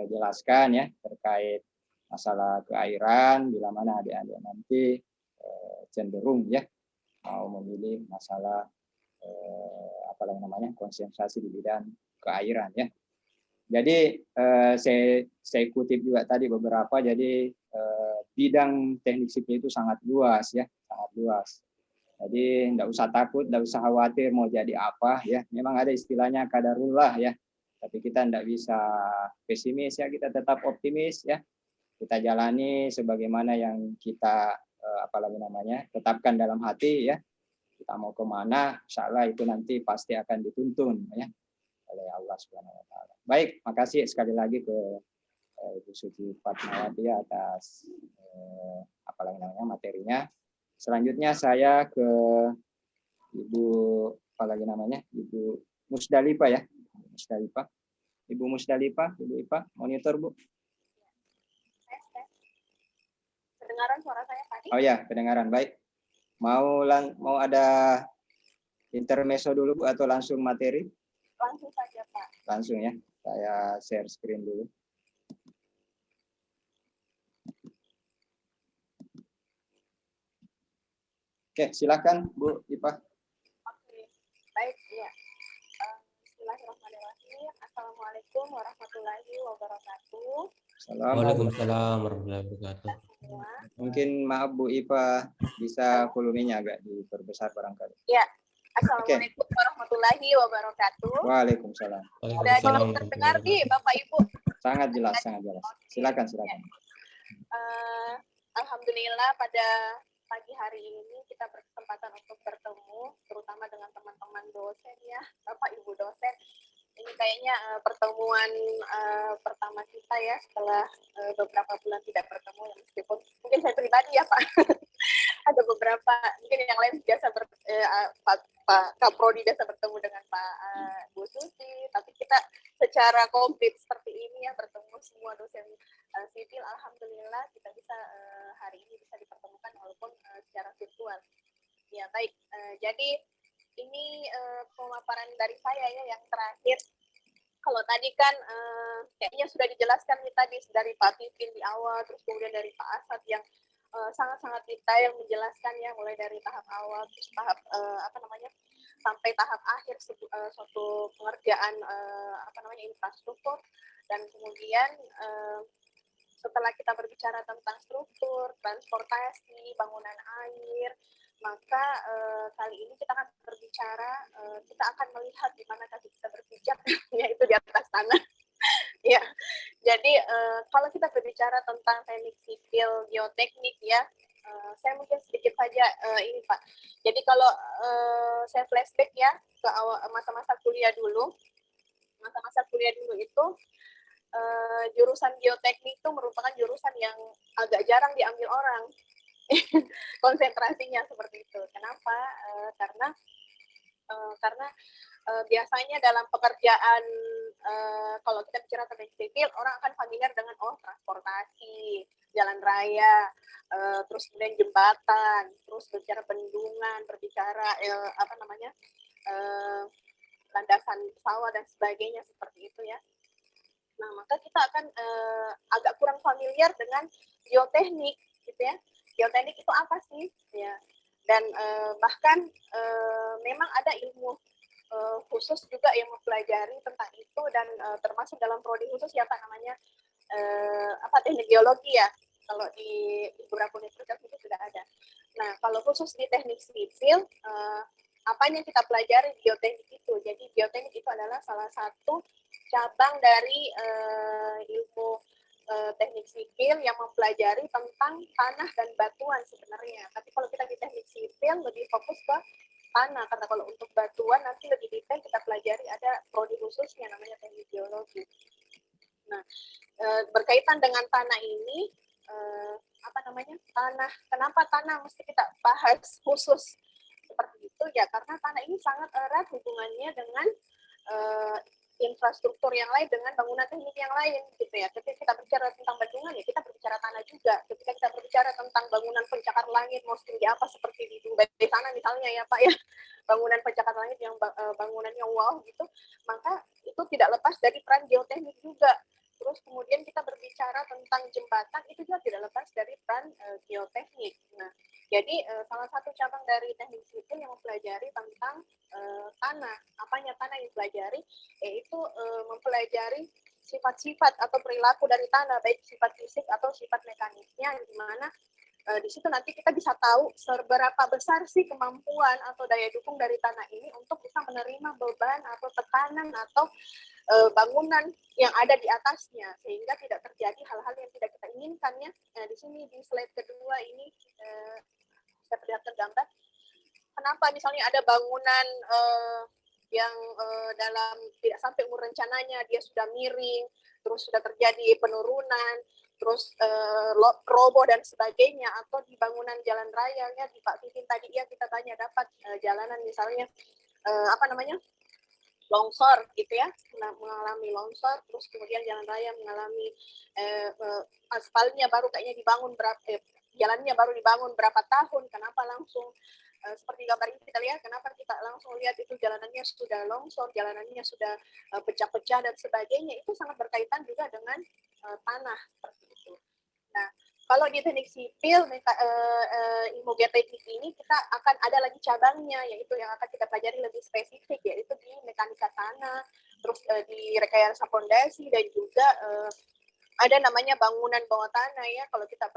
[SPEAKER 1] jelaskan ya terkait masalah keairan, bila mana adik-adik nanti cenderung ya mau memilih masalah konsentrasi di bidang keairan ya. Jadi saya kutip juga tadi beberapa, jadi bidang teknik sipil itu sangat luas ya, sangat luas. Jadi enggak usah takut, enggak usah khawatir mau jadi apa ya. Memang ada istilahnya qadarullah ya. Tapi kita enggak bisa pesimis ya, kita tetap optimis ya. Kita jalani sebagaimana yang kita tetapkan dalam hati ya. Kita mau kemana, insya Allah itu nanti pasti akan dituntun ya oleh Allah Subhanahu Wa Taala. Baik, makasih sekali lagi ke Ibu Suci Fatmawati atas materinya. Selanjutnya saya ke Ibu Ibu Musdalifah ya, Ibu Musdalifah, Ibu Ipa, monitor Bu.
[SPEAKER 7] Kedengaran suara saya tadi?
[SPEAKER 1] Oh ya, kedengaran. Baik. Mau ada intermezzo dulu Bu atau langsung materi?
[SPEAKER 7] Langsung saja Pak.
[SPEAKER 1] Langsung ya. Saya share screen dulu. Oke, silakan Bu Ipa.
[SPEAKER 7] Oke, baik ya. Bismillahirrahmanirrahim. Assalamualaikum warahmatullahi wabarakatuh.
[SPEAKER 2] Waalaikumsalam warahmatullahi wabarakatuh.
[SPEAKER 1] Mungkin maaf Bu Ipa, bisa volumenya agak diperbesar barangkali.
[SPEAKER 7] Ya, Assalamualaikum warahmatullahi wabarakatuh.
[SPEAKER 1] Waalaikumsalam.
[SPEAKER 7] Sudah terdengar nih Bapak Ibu?
[SPEAKER 1] Sangat jelas, sangat jelas. Silakan, silakan.
[SPEAKER 7] Alhamdulillah pada pagi hari ini kita berkesempatan untuk bertemu, terutama dengan teman-teman dosen ya, Bapak Ibu dosen. Ini kayaknya pertemuan pertama kita ya setelah beberapa bulan tidak bertemu, meskipun mungkin saya pribadi ya Pak, ada beberapa mungkin yang lain biasa Pak Kaprodi biasa bertemu dengan Pak Bu Susi, tapi kita secara komplit seperti ini ya bertemu semua dosen sipil. Alhamdulillah kita bisa hari ini bisa dipertemukan walaupun secara virtual. Ya baik, jadi ini pemaparan dari saya ya yang terakhir. Kalau tadi kan kayaknya sudah dijelaskan nih tadi dari Pak Pipin di awal, terus kemudian dari Pak Asad yang sangat-sangat detail menjelaskan ya mulai dari tahap awal terus tahap sampai tahap akhir suatu pengerjaan infrastruktur, dan kemudian setelah kita berbicara tentang struktur, transportasi, bangunan air, maka kali ini kita akan berbicara, kita akan melihat di mana kaki kita berpijak, yaitu di atas tanah. Ya, jadi kalau kita berbicara tentang teknik sipil geoteknik ya, saya mungkin sedikit saja ini Pak. Jadi kalau saya flashback ya ke awal masa-masa kuliah dulu itu jurusan geoteknik itu merupakan jurusan yang agak jarang diambil orang. Konsentrasinya seperti itu. Kenapa? Karena biasanya dalam pekerjaan kalau kita bicara teknik sipil, orang akan familiar dengan transportasi, jalan raya, terus kemudian jembatan, terus berbicara bendungan, berbicara landasan pesawat dan sebagainya seperti itu ya. Nah, maka kita akan agak kurang familiar dengan geoteknik gitu ya. Geoteknik itu apa sih? Ya. Dan bahkan memang ada ilmu khusus juga yang mempelajari tentang itu, dan termasuk dalam prodi khusus ya Pak namanya teknik geologi ya. Kalau di beberapa universitas itu sudah ada. Nah, kalau khusus di teknik sipil, apa yang kita pelajari geoteknik itu. Jadi geoteknik itu adalah salah satu cabang dari ilmu teknik sipil yang mempelajari tentang tanah dan batuan sebenarnya. Tapi kalau kita di teknik sipil lebih fokus ke tanah, karena kalau untuk batuan nanti lebih detail kita pelajari, ada prodi khususnya namanya teknik geologi. Nah, berkaitan dengan tanah ini, tanah, kenapa tanah mesti kita bahas khusus seperti itu ya, karena tanah ini sangat erat hubungannya dengan infrastruktur yang lain, dengan bangunan teknik yang lain gitu ya. Ketika kita bicara tentang bendungan ya kita berbicara tanah juga. Ketika kita berbicara tentang bangunan pencakar langit mau setinggi apa seperti di Dubai sana misalnya ya Pak ya, bangunan pencakar langit yang bangunannya wow gitu, maka itu tidak lepas dari peran geoteknik juga. Terus kemudian kita berbicara tentang jembatan, itu juga tidak lepas dari peran geoteknik. Nah, jadi salah satu cabang dari teknik sipil yang mempelajari tentang tanah. Apanya tanah yang dipelajari? Yaitu mempelajari sifat-sifat atau perilaku dari tanah, baik sifat fisik atau sifat mekanisnya, di mana di situ nanti kita bisa tahu seberapa besar sih kemampuan atau daya dukung dari tanah ini untuk bisa menerima beban atau tekanan atau bangunan yang ada di atasnya, sehingga tidak terjadi hal-hal yang tidak kita inginkan ya. Nah, di sini di slide kedua ini saya perlihatkan gambar. Kenapa misalnya ada bangunan yang dalam tidak sampai umur rencananya dia sudah miring, terus sudah terjadi penurunan, terus roboh dan sebagainya, atau di bangunan jalan raya ya, di Pak Titin tadi ya kita banyak dapat jalanan misalnya longsor gitu ya, mengalami longsor, terus kemudian jalan raya mengalami aspalnya baru kayaknya dibangun jalannya baru dibangun berapa tahun, kenapa langsung seperti gambar ini kita lihat, kenapa kita langsung lihat itu jalanannya sudah longsor, jalanannya sudah pecah-pecah dan sebagainya, itu sangat berkaitan juga dengan tanah seperti itu. Nah, kalau di teknik sipil, ilmu geoteknik ini kita akan ada lagi cabangnya, yaitu yang akan kita pelajari lebih spesifik, yaitu di mekanika tanah, terus di rekayasa fondasi, dan juga ada namanya bangunan bawah tanah ya, kalau kita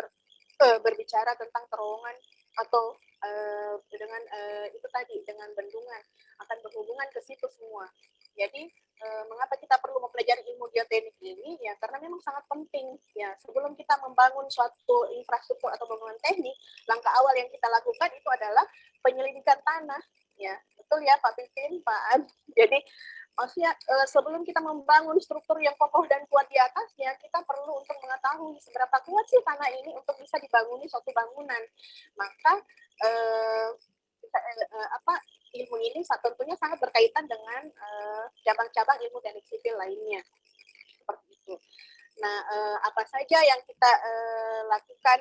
[SPEAKER 7] berbicara tentang terowongan atau dengan itu tadi, dengan bendungan, akan berhubungan ke situ semua. Jadi mengapa kita perlu mempelajari ilmu geoteknik ini ya, karena memang sangat penting ya, sebelum kita membangun suatu infrastruktur atau bangunan teknik, langkah awal yang kita lakukan itu adalah penyelidikan tanah ya. Betul ya Pak Pipin, Pak An. Jadi maksudnya sebelum kita membangun struktur yang kokoh dan kuat di atasnya, kita perlu untuk mengetahui seberapa kuat sih tanah ini untuk bisa dibangun suatu bangunan. Maka ilmu ini tentunya sangat berkaitan dengan cabang-cabang ilmu teknik sipil lainnya, seperti itu. Nah, apa saja yang kita lakukan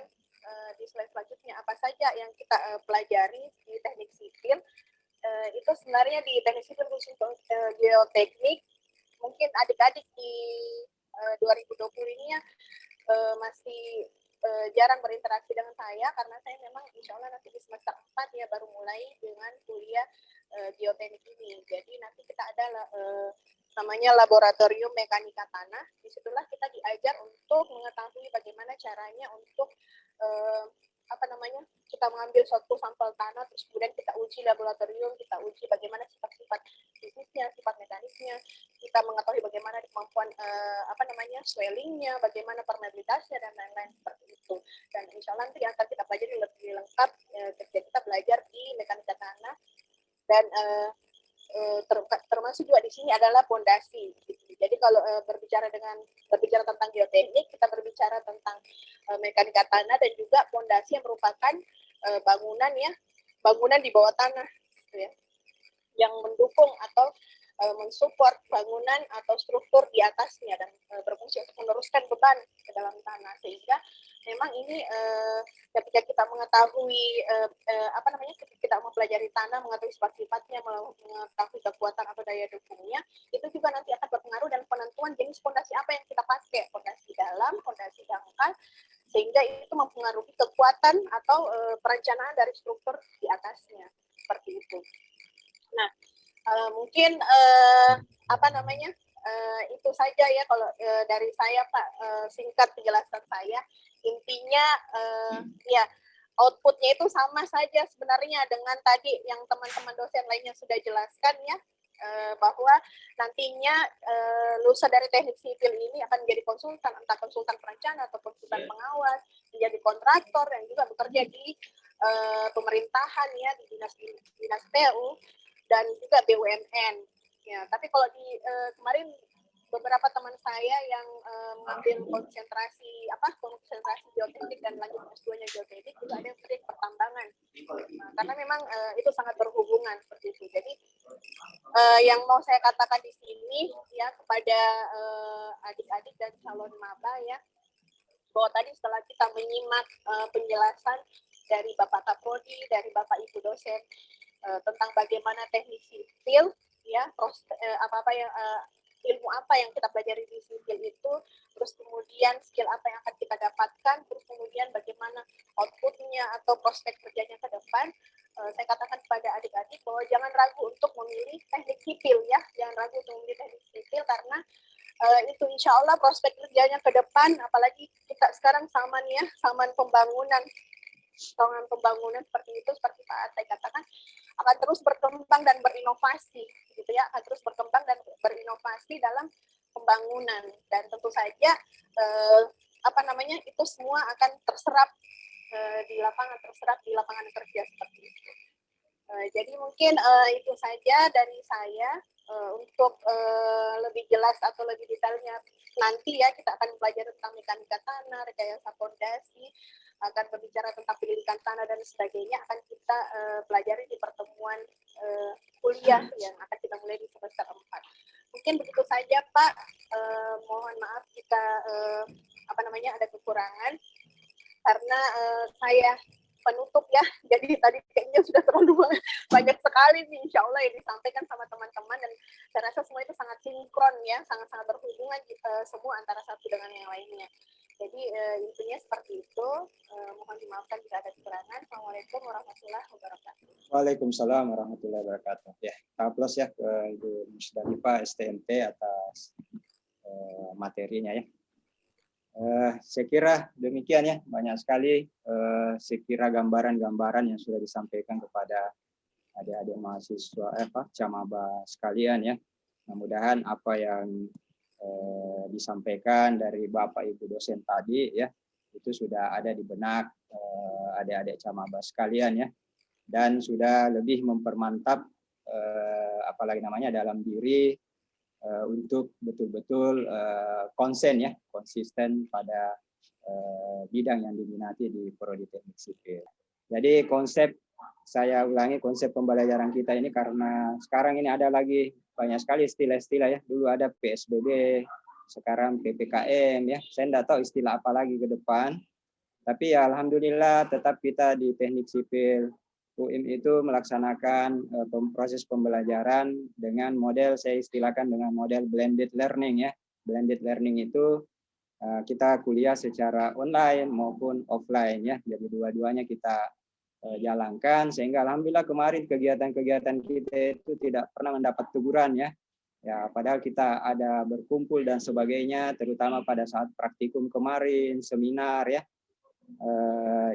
[SPEAKER 7] di slide selanjutnya, apa saja yang kita pelajari di teknik sipil, itu sebenarnya di teknik sipil khusus geoteknik, mungkin adik-adik di 2020 ini ya masih jarang berinteraksi dengan saya, karena saya memang insya Allah nanti di semester 4 ya baru mulai dengan kuliah geoteknik ini. Jadi nanti kita ada namanya laboratorium mekanika tanah. Disitulah kita diajar untuk mengetahui bagaimana caranya untuk kita mengambil suatu sampel tanah, terus kemudian kita uji laboratorium, kita uji bagaimana sifat-sifat fisiknya, sifat mekanisnya, kita mengetahui bagaimana kemampuan swellingnya, bagaimana permeabilitasnya dan lain-lain seperti itu. Dan insya Allah nanti akan kita pelajari lebih lengkap ketika kita belajar di mekanika tanah, dan termasuk juga di sini adalah fondasi. Jadi kalau berbicara tentang geoteknik, kita berbicara tentang mekanika tanah dan juga fondasi yang merupakan bangunan di bawah tanah, gitu ya, yang mendukung atau mensupport bangunan atau struktur di atasnya dan berfungsi untuk meneruskan beban ke dalam tanah. Sehingga memang ini ketika kita mengetahui ketika kita mempelajari tanah, mengetahui sifat-sifatnya, mengetahui kekuatan atau daya dukungnya, itu juga nanti akan berpengaruh dan penentuan jenis fondasi apa yang kita pakai, fondasi dalam, fondasi dangkal, sehingga itu mempengaruhi kekuatan atau perencanaan dari struktur di atasnya, seperti itu. Nah, mungkin itu saja ya kalau dari saya Pak, singkat penjelasan saya. Intinya ya outputnya itu sama saja sebenarnya dengan tadi yang teman-teman dosen lainnya sudah jelaskan ya, bahwa nantinya lulusan dari teknik sipil ini akan menjadi konsultan, entah konsultan perencana atau konsultan pengawas, menjadi kontraktor yang juga bekerja di pemerintahan ya, di dinas PU dan juga BUMN ya. Tapi kalau di kemarin beberapa teman saya yang mengambil konsentrasi geoteknik dan lanjut S2-nya geoteknik, juga ada yang kerja pertambangan. Nah, karena memang itu sangat berhubungan seperti itu. Jadi yang mau saya katakan di sini ya kepada adik-adik dan calon maba ya, bahwa tadi setelah kita menyimak penjelasan dari Bapak Kaprodi, dari Bapak Ibu dosen tentang bagaimana teknik sipil ya, ilmu apa yang kita pelajari di sipil itu, terus kemudian skill apa yang akan kita dapatkan, terus kemudian bagaimana outputnya atau prospek kerjanya ke depan. Saya katakan kepada adik-adik bahwa jangan ragu untuk memilih teknik sipil ya, jangan ragu untuk memilih teknik sipil, karena itu insya Allah prospek kerjanya ke depan, apalagi kita sekarang sama nih ya, samaan pembangunan seperti itu, seperti Pak Atai katakan, akan terus berkembang dan berinovasi, gitu ya, akan terus berkembang dan berinovasi dalam pembangunan, dan tentu saja itu semua akan terserap di lapangan kerja seperti itu. Jadi mungkin itu saja dari saya. Untuk lebih jelas atau lebih detailnya nanti ya kita akan belajar tentang mekanika tanah, rekayasa fondasi, akan berbicara tentang pendidikan tanah dan sebagainya akan kita pelajari di pertemuan kuliah yang akan kita mulai di semester 4. Mungkin begitu saja Pak. Mohon maaf jika ada kekurangan karena saya penutup ya, jadi tadi kayaknya sudah terlalu banyak sekali nih insya Allah yang disampaikan sama teman-teman, dan saya rasa semua itu sangat sinkron ya, sangat-sangat berhubungan semua antara satu dengan yang lainnya. Jadi intinya seperti itu. Mohon dimaafkan jika ada kekurangan. Assalamualaikum warahmatullahi wabarakatuh.
[SPEAKER 1] Waalaikumsalam warahmatullahi wabarakatuh. Ya, aplaus ya ke Ibu Musdalifah STMP atas materinya ya. Saya kira demikian ya, banyak sekali saya kira gambaran-gambaran yang sudah disampaikan kepada adik-adik mahasiswa Camaba sekalian ya. Mudah-mudahan apa yang disampaikan dari Bapak Ibu dosen tadi ya itu sudah ada di benak adik-adik Camaba sekalian ya, dan sudah lebih mempermantap dalam diri untuk betul-betul konsisten pada bidang yang diminati di Prodi Teknik Sipil. Jadi saya ulangi konsep pembelajaran kita ini karena sekarang ini ada lagi banyak sekali istilah-istilah ya. Dulu ada PSBB, sekarang PPKM ya. Saya tidak tahu istilah apa lagi ke depan. Tapi ya alhamdulillah tetap kita di Teknik Sipil UIM itu melaksanakan proses pembelajaran dengan model, saya istilahkan dengan model blended learning ya. Blended learning itu kita kuliah secara online maupun offline ya. Jadi dua-duanya kita jalankan sehingga alhamdulillah kemarin kegiatan-kegiatan kita itu tidak pernah mendapat teguran ya. Ya, padahal kita ada berkumpul dan sebagainya, terutama pada saat praktikum kemarin, seminar ya.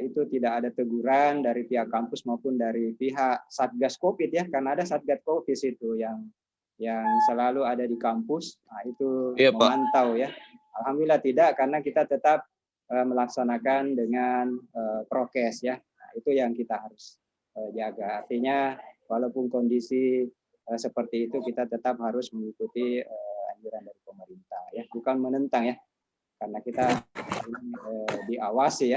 [SPEAKER 1] Itu tidak ada teguran dari pihak kampus maupun dari pihak Satgas Covid ya, karena ada Satgas Covid itu yang selalu ada di kampus. Nah, itu ya, memantau ya. Alhamdulillah tidak, karena kita tetap melaksanakan dengan prokes ya. Nah, itu yang kita harus jaga. Artinya walaupun kondisi seperti itu kita tetap harus mengikuti anjuran dari pemerintah ya, bukan menentang ya. Karena kita diawasi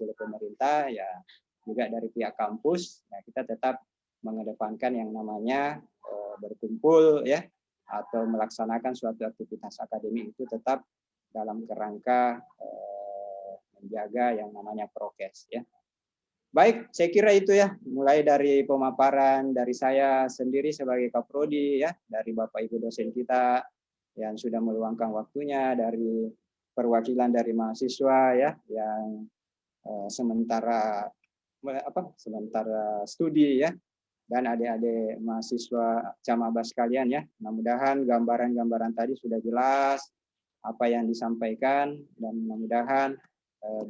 [SPEAKER 1] oleh pemerintah ya, juga dari pihak kampus. Nah, kita tetap mengedepankan yang namanya berkumpul ya atau melaksanakan suatu aktivitas akademik itu tetap dalam kerangka menjaga yang namanya prokes ya. Baik, saya kira itu ya, mulai dari pemaparan dari saya sendiri sebagai Kaprodi ya, dari Bapak Ibu dosen kita yang sudah meluangkan waktunya, dari perwakilan dari mahasiswa ya yang sementara studi ya, dan adik-adik mahasiswa Camaba sekalian ya. Mudah-mudahan gambaran-gambaran tadi sudah jelas apa yang disampaikan, dan mudah-mudahan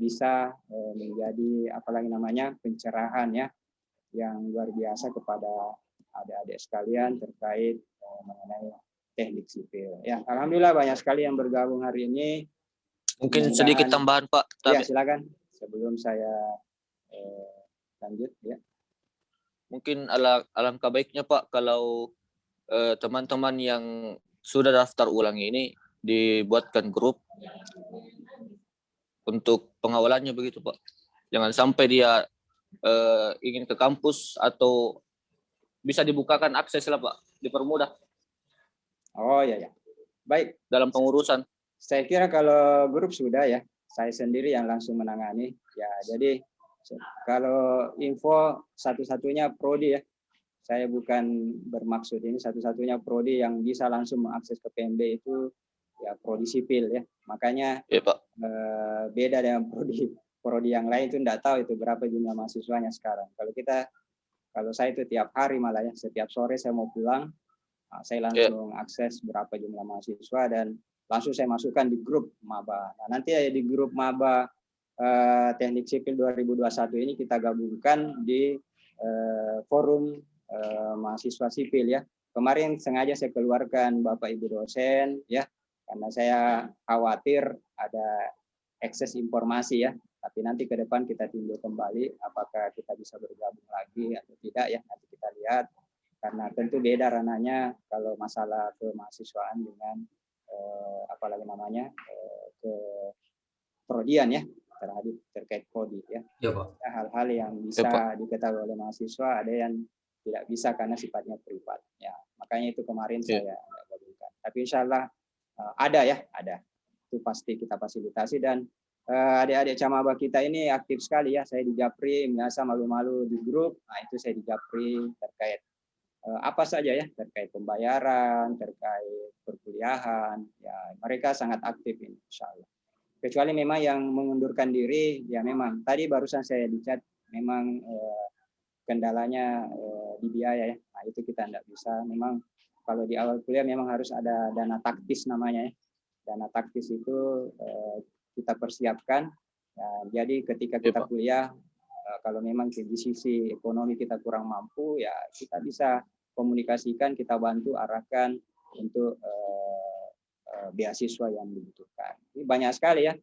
[SPEAKER 1] bisa menjadi pencerahan ya yang luar biasa kepada adik-adik sekalian terkait mengenai teknik sipil ya. Alhamdulillah banyak sekali yang bergabung hari ini.
[SPEAKER 8] Mungkin sedikit tambahan Pak.
[SPEAKER 1] Ya, silakan sebelum saya lanjut ya.
[SPEAKER 8] Mungkin alangkah baiknya Pak kalau teman-teman yang sudah daftar ulang ini dibuatkan grup untuk pengawalannya begitu Pak. Jangan sampai dia ingin ke kampus, atau bisa dibukakan akses lah Pak, dipermudah.
[SPEAKER 1] Oh ya. Baik.
[SPEAKER 8] Dalam pengurusan.
[SPEAKER 1] Saya kira kalau grup sudah ya, saya sendiri yang langsung menangani. Ya, jadi kalau info satu-satunya prodi ya, saya bukan bermaksud ini satu-satunya prodi yang bisa langsung mengakses ke PMB itu ya prodi sipil ya. Makanya ya, Pak. Beda dengan prodi yang lain itu tidak tahu itu berapa jumlah mahasiswanya sekarang. Kalau saya itu tiap hari malah ya, setiap sore saya mau pulang, saya langsung akses berapa jumlah mahasiswa, dan langsung saya masukkan di grup maba. Nah, nanti di grup maba Teknik Sipil 2021 ini kita gabungkan di forum mahasiswa sipil ya. Kemarin sengaja saya keluarkan Bapak Ibu dosen ya, karena saya khawatir ada akses informasi ya. Tapi nanti ke depan kita tinjau kembali apakah kita bisa bergabung lagi atau tidak ya, nanti kita lihat. Karena tentu beda ranahnya kalau masalah kemahasiswaan dengan apalagi namanya ke prodian ya, terkait prodi ya.
[SPEAKER 8] Ya, Pak.
[SPEAKER 1] Hal-hal yang bisa diketahui oleh mahasiswa, ada yang tidak bisa karena sifatnya privat ya. Makanya itu kemarin saya gabungkan. Tapi insya Allah ada ya, ada. Itu pasti kita fasilitasi. Dan adik-adik camaba kita ini aktif sekali ya. Saya di Japri biasa malu-malu di grup. Nah, itu saya di Japri terkait apa saja ya, terkait pembayaran, terkait perkuliahan. Ya, mereka sangat aktif ini insya Allah. Kecuali memang yang mengundurkan diri, ya memang tadi barusan saya dicat, memang kendalanya di biaya ya. Nah, itu kita tidak bisa. Memang kalau di awal kuliah memang harus ada dana taktis namanya ya. Dana taktis itu kita persiapkan. Ya, jadi ketika kita kuliah, kalau memang di sisi ekonomi kita kurang mampu, ya kita bisa komunikasikan, kita bantu arahkan untuk beasiswa yang dibutuhkan. Ini banyak sekali ya.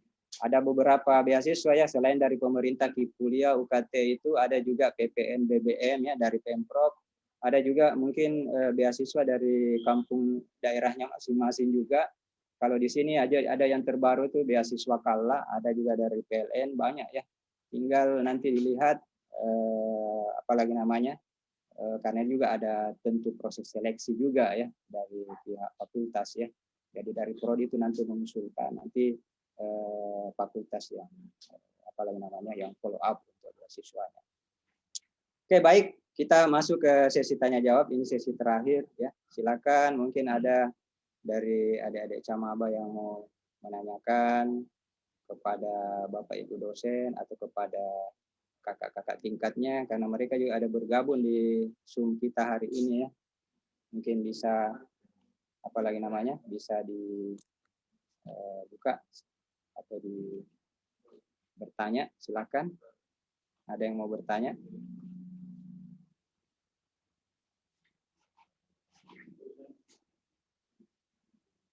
[SPEAKER 1] Ada beberapa beasiswa ya, selain dari pemerintah kuliah UKT itu ada juga PPN BBM ya dari Pemprov. Ada juga mungkin beasiswa dari kampung daerahnya masing-masing juga. Kalau di sini ada yang terbaru tuh beasiswa Kala, ada juga dari PLN, banyak ya. Tinggal nanti dilihat apalagi namanya, karena juga ada tentu proses seleksi juga ya dari pihak fakultas ya. Jadi dari prodi itu nanti mengusulkan nanti fakultas yang apalagi namanya yang follow up untuk beasiswanya. Oke, baik, kita masuk ke sesi tanya jawab. Ini sesi terakhir ya. Silakan, mungkin ada dari adik-adik camaba yang mau menanyakan kepada Bapak Ibu dosen atau kepada kakak-kakak tingkatnya, karena mereka juga ada bergabung di Zoom kita hari ini ya. Mungkin bisa apalagi namanya, bisa dibuka atau bertanya, silakan. Ada yang mau bertanya?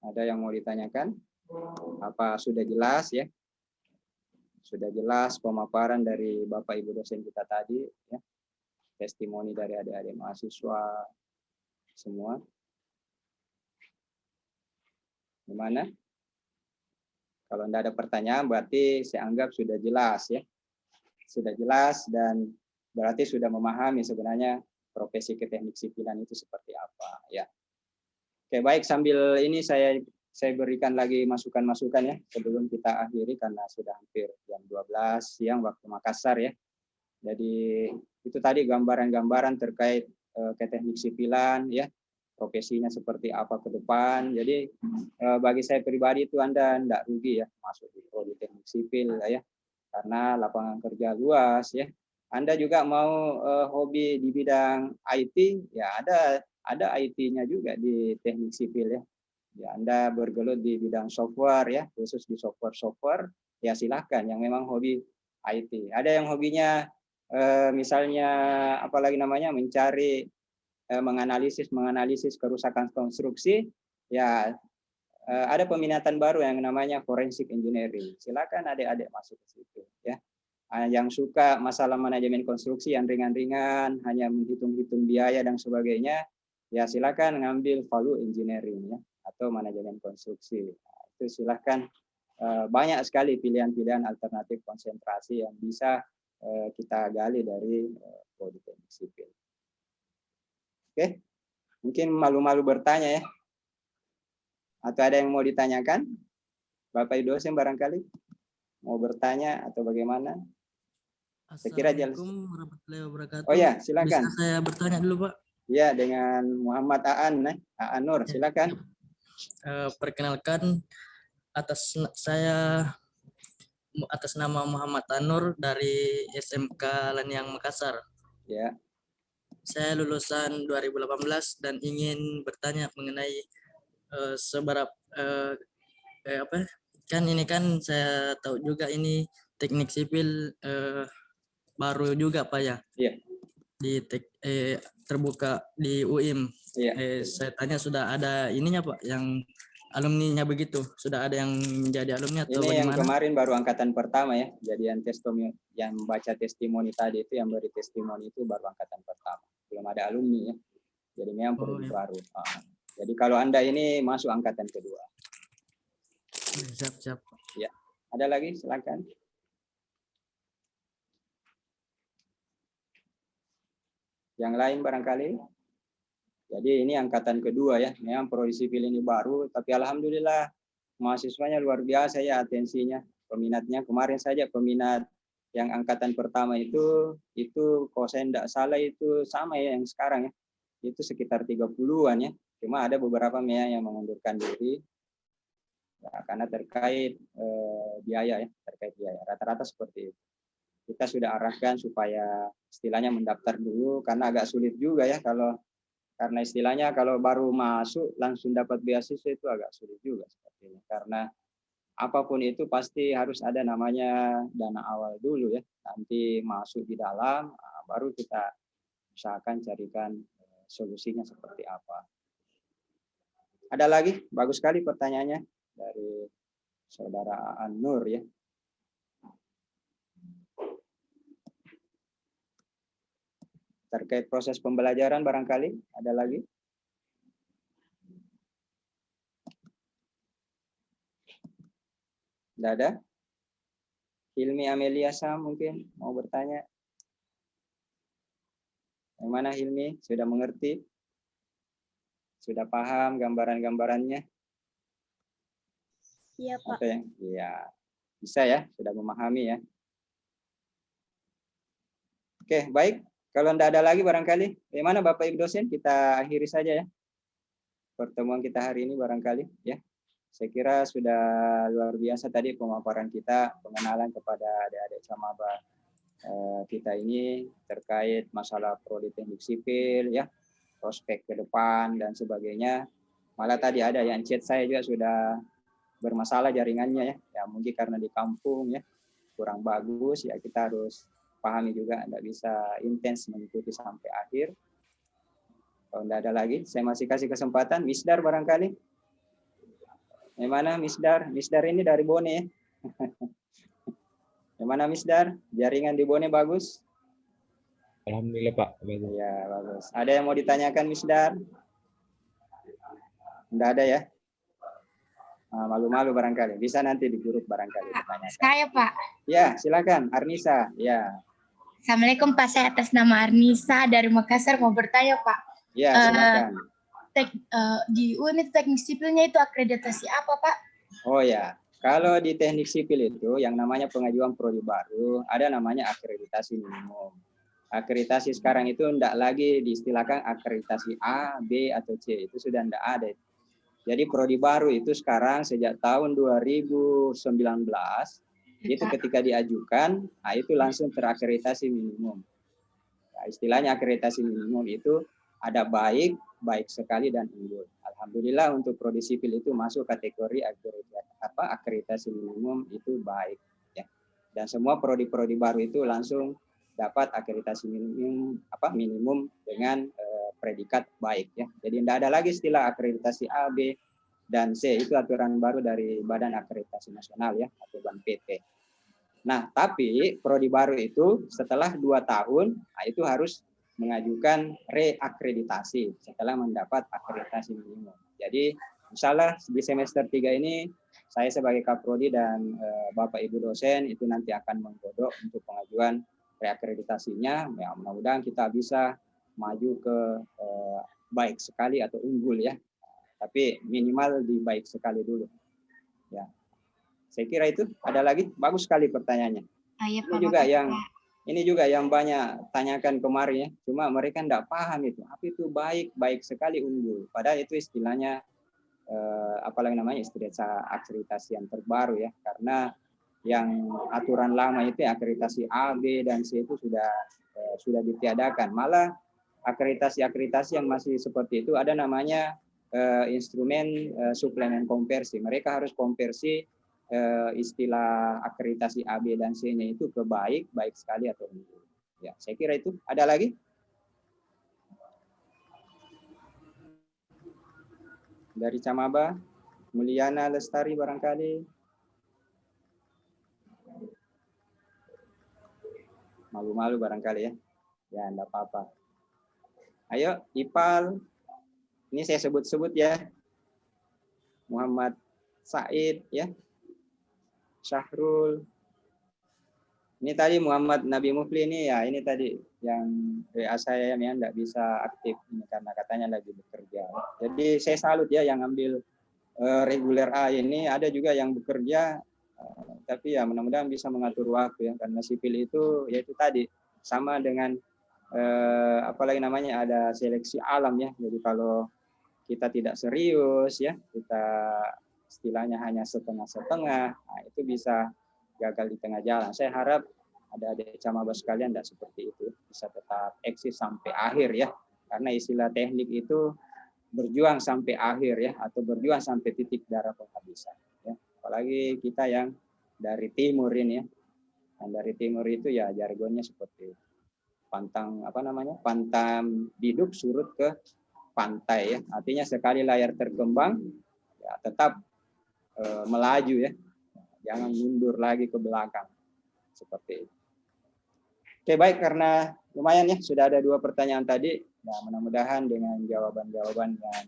[SPEAKER 1] Ada yang mau ditanyakan? Apa sudah jelas ya? Sudah jelas pemaparan dari Bapak Ibu dosen kita tadi ya. Testimoni dari adik-adik mahasiswa semua. Gimana? Kalau tidak ada pertanyaan berarti saya anggap sudah jelas ya. Sudah jelas dan berarti sudah memahami sebenarnya profesi keteknik sipilan itu seperti apa ya. Oke, baik, sambil ini saya berikan lagi masukan-masukan ya sebelum kita akhiri karena sudah hampir jam 12 siang waktu Makassar ya. Jadi itu tadi gambaran-gambaran terkait keteknik sipilan ya. Profesinya seperti apa ke depan. Jadi bagi saya pribadi itu Anda tidak rugi ya masuk di prodi teknik sipil ya, karena lapangan kerja luas ya. Anda juga mau hobi di bidang IT ya, ada IT-nya juga di teknik sipil ya. Ya, Anda bergelut di bidang software ya, khusus di software ya silahkan yang memang hobi IT. Ada yang hobinya misalnya apalagi namanya mencari menganalisis kerusakan konstruksi ya, ada peminatan baru yang namanya forensic engineering. Silakan adik-adik masuk ke situ ya. Yang suka masalah manajemen konstruksi yang ringan-ringan, hanya menghitung-hitung biaya dan sebagainya, ya silakan ngambil value engineering ya atau manajemen konstruksi. Nah, itu silakan, banyak sekali pilihan-pilihan alternatif konsentrasi yang bisa kita gali dari prodi teknik sipil. Oke, mungkin malu-malu bertanya ya. Atau ada yang mau ditanyakan? Bapak Ibu dosen barangkali mau bertanya atau bagaimana? Saya kira jelas.
[SPEAKER 9] Assalamualaikum warahmatullahi wabarakatuh.
[SPEAKER 1] Oh ya, silakan.
[SPEAKER 9] Bisa saya bertanya dulu, Pak?
[SPEAKER 1] Ya, dengan Muhammad Aan Nur, silakan.
[SPEAKER 9] Perkenalkan, atas nama Muhammad Anur dari SMK Laniang Makassar.
[SPEAKER 1] Ya.
[SPEAKER 9] Saya lulusan 2018 dan ingin bertanya mengenai apa kan ini kan saya tahu juga ini teknik sipil baru juga Pak ya.
[SPEAKER 1] Iya.
[SPEAKER 9] Terbuka di UIM.
[SPEAKER 1] Iya.
[SPEAKER 9] Saya tanya sudah ada ininya Pak yang alumninya begitu, sudah ada yang menjadi alumni atau
[SPEAKER 1] Ini yang
[SPEAKER 9] bagaimana?
[SPEAKER 1] kemarin baru angkatan pertama ya. Jadi yang baca testimoni tadi itu, yang beri testimoni itu baru angkatan pertama. Belum ada alumni ya. Jadi memang prodi baru. Jadi kalau Anda ini masuk angkatan kedua.
[SPEAKER 9] Siap.
[SPEAKER 1] Ya. Ada lagi? Silakan. Yang lain barangkali? Jadi ini angkatan kedua ya. Memang prodi sipil ini baru, tapi alhamdulillah mahasiswanya luar biasa ya, atensinya, peminatnya. Kemarin saja peminat yang angkatan pertama itu kalau saya tidak salah itu sama ya yang sekarang ya. Itu sekitar 30-an ya. Cuma ada beberapa yang mengundurkan diri ya, karena terkait biaya ya, terkait biaya. Rata-rata seperti itu. Kita sudah arahkan supaya istilahnya mendaftar dulu, karena agak sulit juga ya karena istilahnya kalau baru masuk langsung dapat beasiswa itu agak sulit juga sepertinya. Karena apapun itu pasti harus ada namanya dana awal dulu ya. Nanti masuk di dalam, baru kita usahakan carikan solusinya seperti apa. Ada lagi? Bagus sekali pertanyaannya dari Saudara An-Nur ya. Terkait proses pembelajaran barangkali ada lagi? Tidak ada? Hilmi Amelia Sam mungkin mau bertanya. Yang mana Hilmi? Sudah mengerti? Sudah paham gambaran-gambarannya?
[SPEAKER 10] Iya, Pak.
[SPEAKER 1] Oke, ya. Bisa ya, sudah memahami ya. Oke, baik. Kalau tidak ada lagi barangkali, bagaimana Bapak Ibu dosen, kita akhiri saja ya pertemuan kita hari ini barangkali ya. Saya kira sudah luar biasa tadi pemaparan kita, pengenalan kepada adik-adik samaba kita ini terkait masalah prodi teknik sipil ya, prospek ke depan dan sebagainya. Malah tadi ada yang chat saya juga sudah bermasalah jaringannya ya mungkin karena di kampung ya kurang bagus ya, kita harus pahami juga, tidak bisa intens mengikuti sampai akhir. Kalau tidak ada lagi, saya masih kasih kesempatan. Misdar barangkali. Yang mana Misdar? Misdar ini dari Bone. Yang mana Misdar? Jaringan di Bone bagus?
[SPEAKER 11] Alhamdulillah Pak.
[SPEAKER 1] Ya, bagus. Ada yang mau ditanyakan Misdar? Tidak ada ya? Malu-malu barangkali. Bisa nanti di grup barangkali ditanyakan.
[SPEAKER 10] Saya, Pak.
[SPEAKER 1] Ya, silakan. Arnisa. Ya.
[SPEAKER 10] Assalamualaikum Pak, saya atas nama Arnisa dari Makassar mau bertanya Pak.
[SPEAKER 1] Ya, silakan.
[SPEAKER 10] Di unit teknik sipilnya itu akreditasi apa Pak?
[SPEAKER 1] Oh ya, kalau di teknik sipil itu yang namanya pengajuan prodi baru ada namanya akreditasi minimum. Akreditasi sekarang itu tidak lagi diistilahkan akreditasi A, B atau C, itu sudah tidak ada. Jadi prodi baru itu sekarang sejak tahun 2019 itu ketika diajukan, nah itu langsung terakreditasi minimum. Nah, istilahnya akreditasi minimum itu ada baik sekali dan unggul. Alhamdulillah untuk prodi sipil itu masuk kategori akreditasi minimum itu baik. Ya. Dan semua prodi-prodi baru itu langsung dapat akreditasi minimum dengan predikat baik. Ya. Jadi tidak ada lagi istilah akreditasi A, B, dan C, itu aturan baru dari Badan Akreditasi Nasional ya, atau BANPT. Nah, tapi prodi baru itu setelah 2 tahun, nah itu harus mengajukan reakreditasi setelah mendapat akreditasi minimum. Jadi, insyaallah di semester 3 ini saya sebagai Kaprodi dan Bapak Ibu dosen itu nanti akan menggodok untuk pengajuan reakreditasinya. Ya, mudah-mudahan kita bisa maju ke baik sekali atau unggul ya. Tapi minimal di baik sekali dulu. Ya. Saya kira itu. Ada lagi? Bagus sekali pertanyaannya. Ini juga yang banyak tanyakan kemarin ya. Cuma mereka tidak paham itu. Apa itu baik sekali unggul. Padahal itu istilahnya apalagi namanya istilah akreditasi yang terbaru ya. Karena yang aturan lama itu akreditasi A, B dan C itu sudah ditiadakan. Malah akreditasi yang masih seperti itu ada namanya instrumen suplemen konversi. Mereka harus konversi istilah akreditasi A, B, dan C-nya itu ke baik sekali atau buruk. Ya, saya kira itu. Ada lagi? Dari Camaba, Mulyana Lestari barangkali. Malu-malu barangkali ya. Ya, enggak apa-apa. Ayo, Ipal. Ini saya sebut-sebut ya. Muhammad Said ya. Syahrul. Ini tadi Muhammad Nabi Mufli ini ya, ini tadi yang WA saya yang enggak bisa aktif ini karena katanya lagi bekerja. Jadi saya salut ya yang ambil reguler A ini, ada juga yang bekerja tapi ya mudah-mudahan bisa mengatur waktu ya, karena sipil itu yaitu tadi sama dengan apalagi namanya ada seleksi alam ya. Jadi kalau kita tidak serius ya, kita istilahnya hanya setengah-setengah, nah itu bisa gagal di tengah jalan. Saya harap adik-adik Camaba sekalian tidak seperti itu, bisa tetap eksis sampai akhir ya, karena istilah teknik itu berjuang sampai akhir ya, atau berjuang sampai titik darah penghabisan ya. Apalagi kita yang dari timur ini ya, yang dari timur itu ya jargonnya seperti pantang pantang biduk surut ke pantai ya, artinya sekali layar terkembang ya tetap melaju ya, jangan mundur lagi ke belakang seperti itu. Oke, baik, karena lumayan ya sudah ada 2 pertanyaan tadi. Nah, mudah-mudahan dengan jawaban-jawaban yang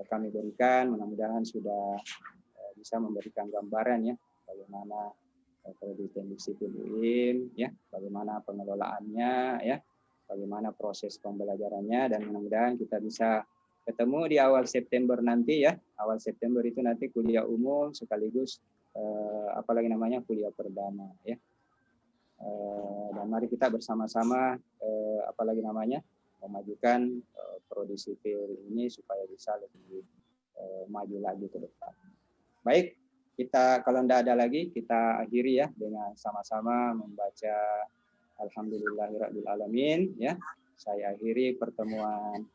[SPEAKER 1] kami berikan, mudah-mudahan sudah bisa memberikan gambaran ya bagaimana prodi teknik sipil UIN ya, bagaimana pengelolaannya ya, bagaimana proses pembelajarannya, dan mudah-mudahan kita bisa ketemu di awal September nanti ya. Awal September itu nanti kuliah umum sekaligus apalagi namanya kuliah perdana ya. Dan mari kita bersama-sama apalagi namanya memajukan prodi sipil ini supaya bisa lebih maju lagi ke depan. Baik, kita kalau tidak ada lagi kita akhiri ya dengan sama-sama membaca Alhamdulillahirabbil alamin ya. Saya akhiri pertemuan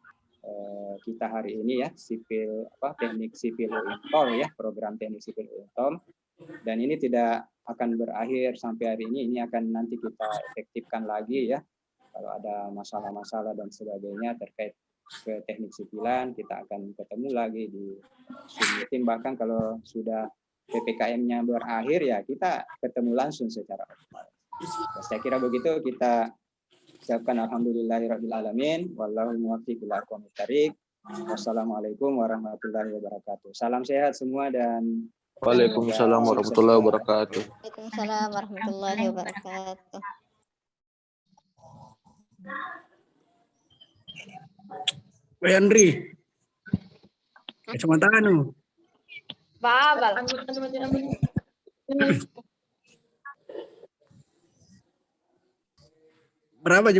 [SPEAKER 1] kita hari ini ya, sipil teknik sipil UIN ya, program teknik sipil UIN. Dan ini tidak akan berakhir sampai hari ini akan nanti kita efektifkan lagi ya. Kalau ada masalah-masalah dan sebagainya terkait ke teknik sipilan, kita akan ketemu lagi di Zoom meeting. Bahkan kalau sudah PPKM-nya berakhir ya kita ketemu langsung secara offline. Saya kira begitu, kita ucapkan alhamdulillahirabbil alamin, wallahul muwaffiq ila aqwamit thariq. Wassalamualaikum warahmatullahi wabarakatuh. Salam sehat semua dan
[SPEAKER 8] Waalaikumsalam warahmatullahi wabarakatuh.
[SPEAKER 5] Waalaikumsalam warahmatullahi wabarakatuh.
[SPEAKER 12] Wei Andri. Kacamata anu.
[SPEAKER 7] Babal.
[SPEAKER 12] Berapa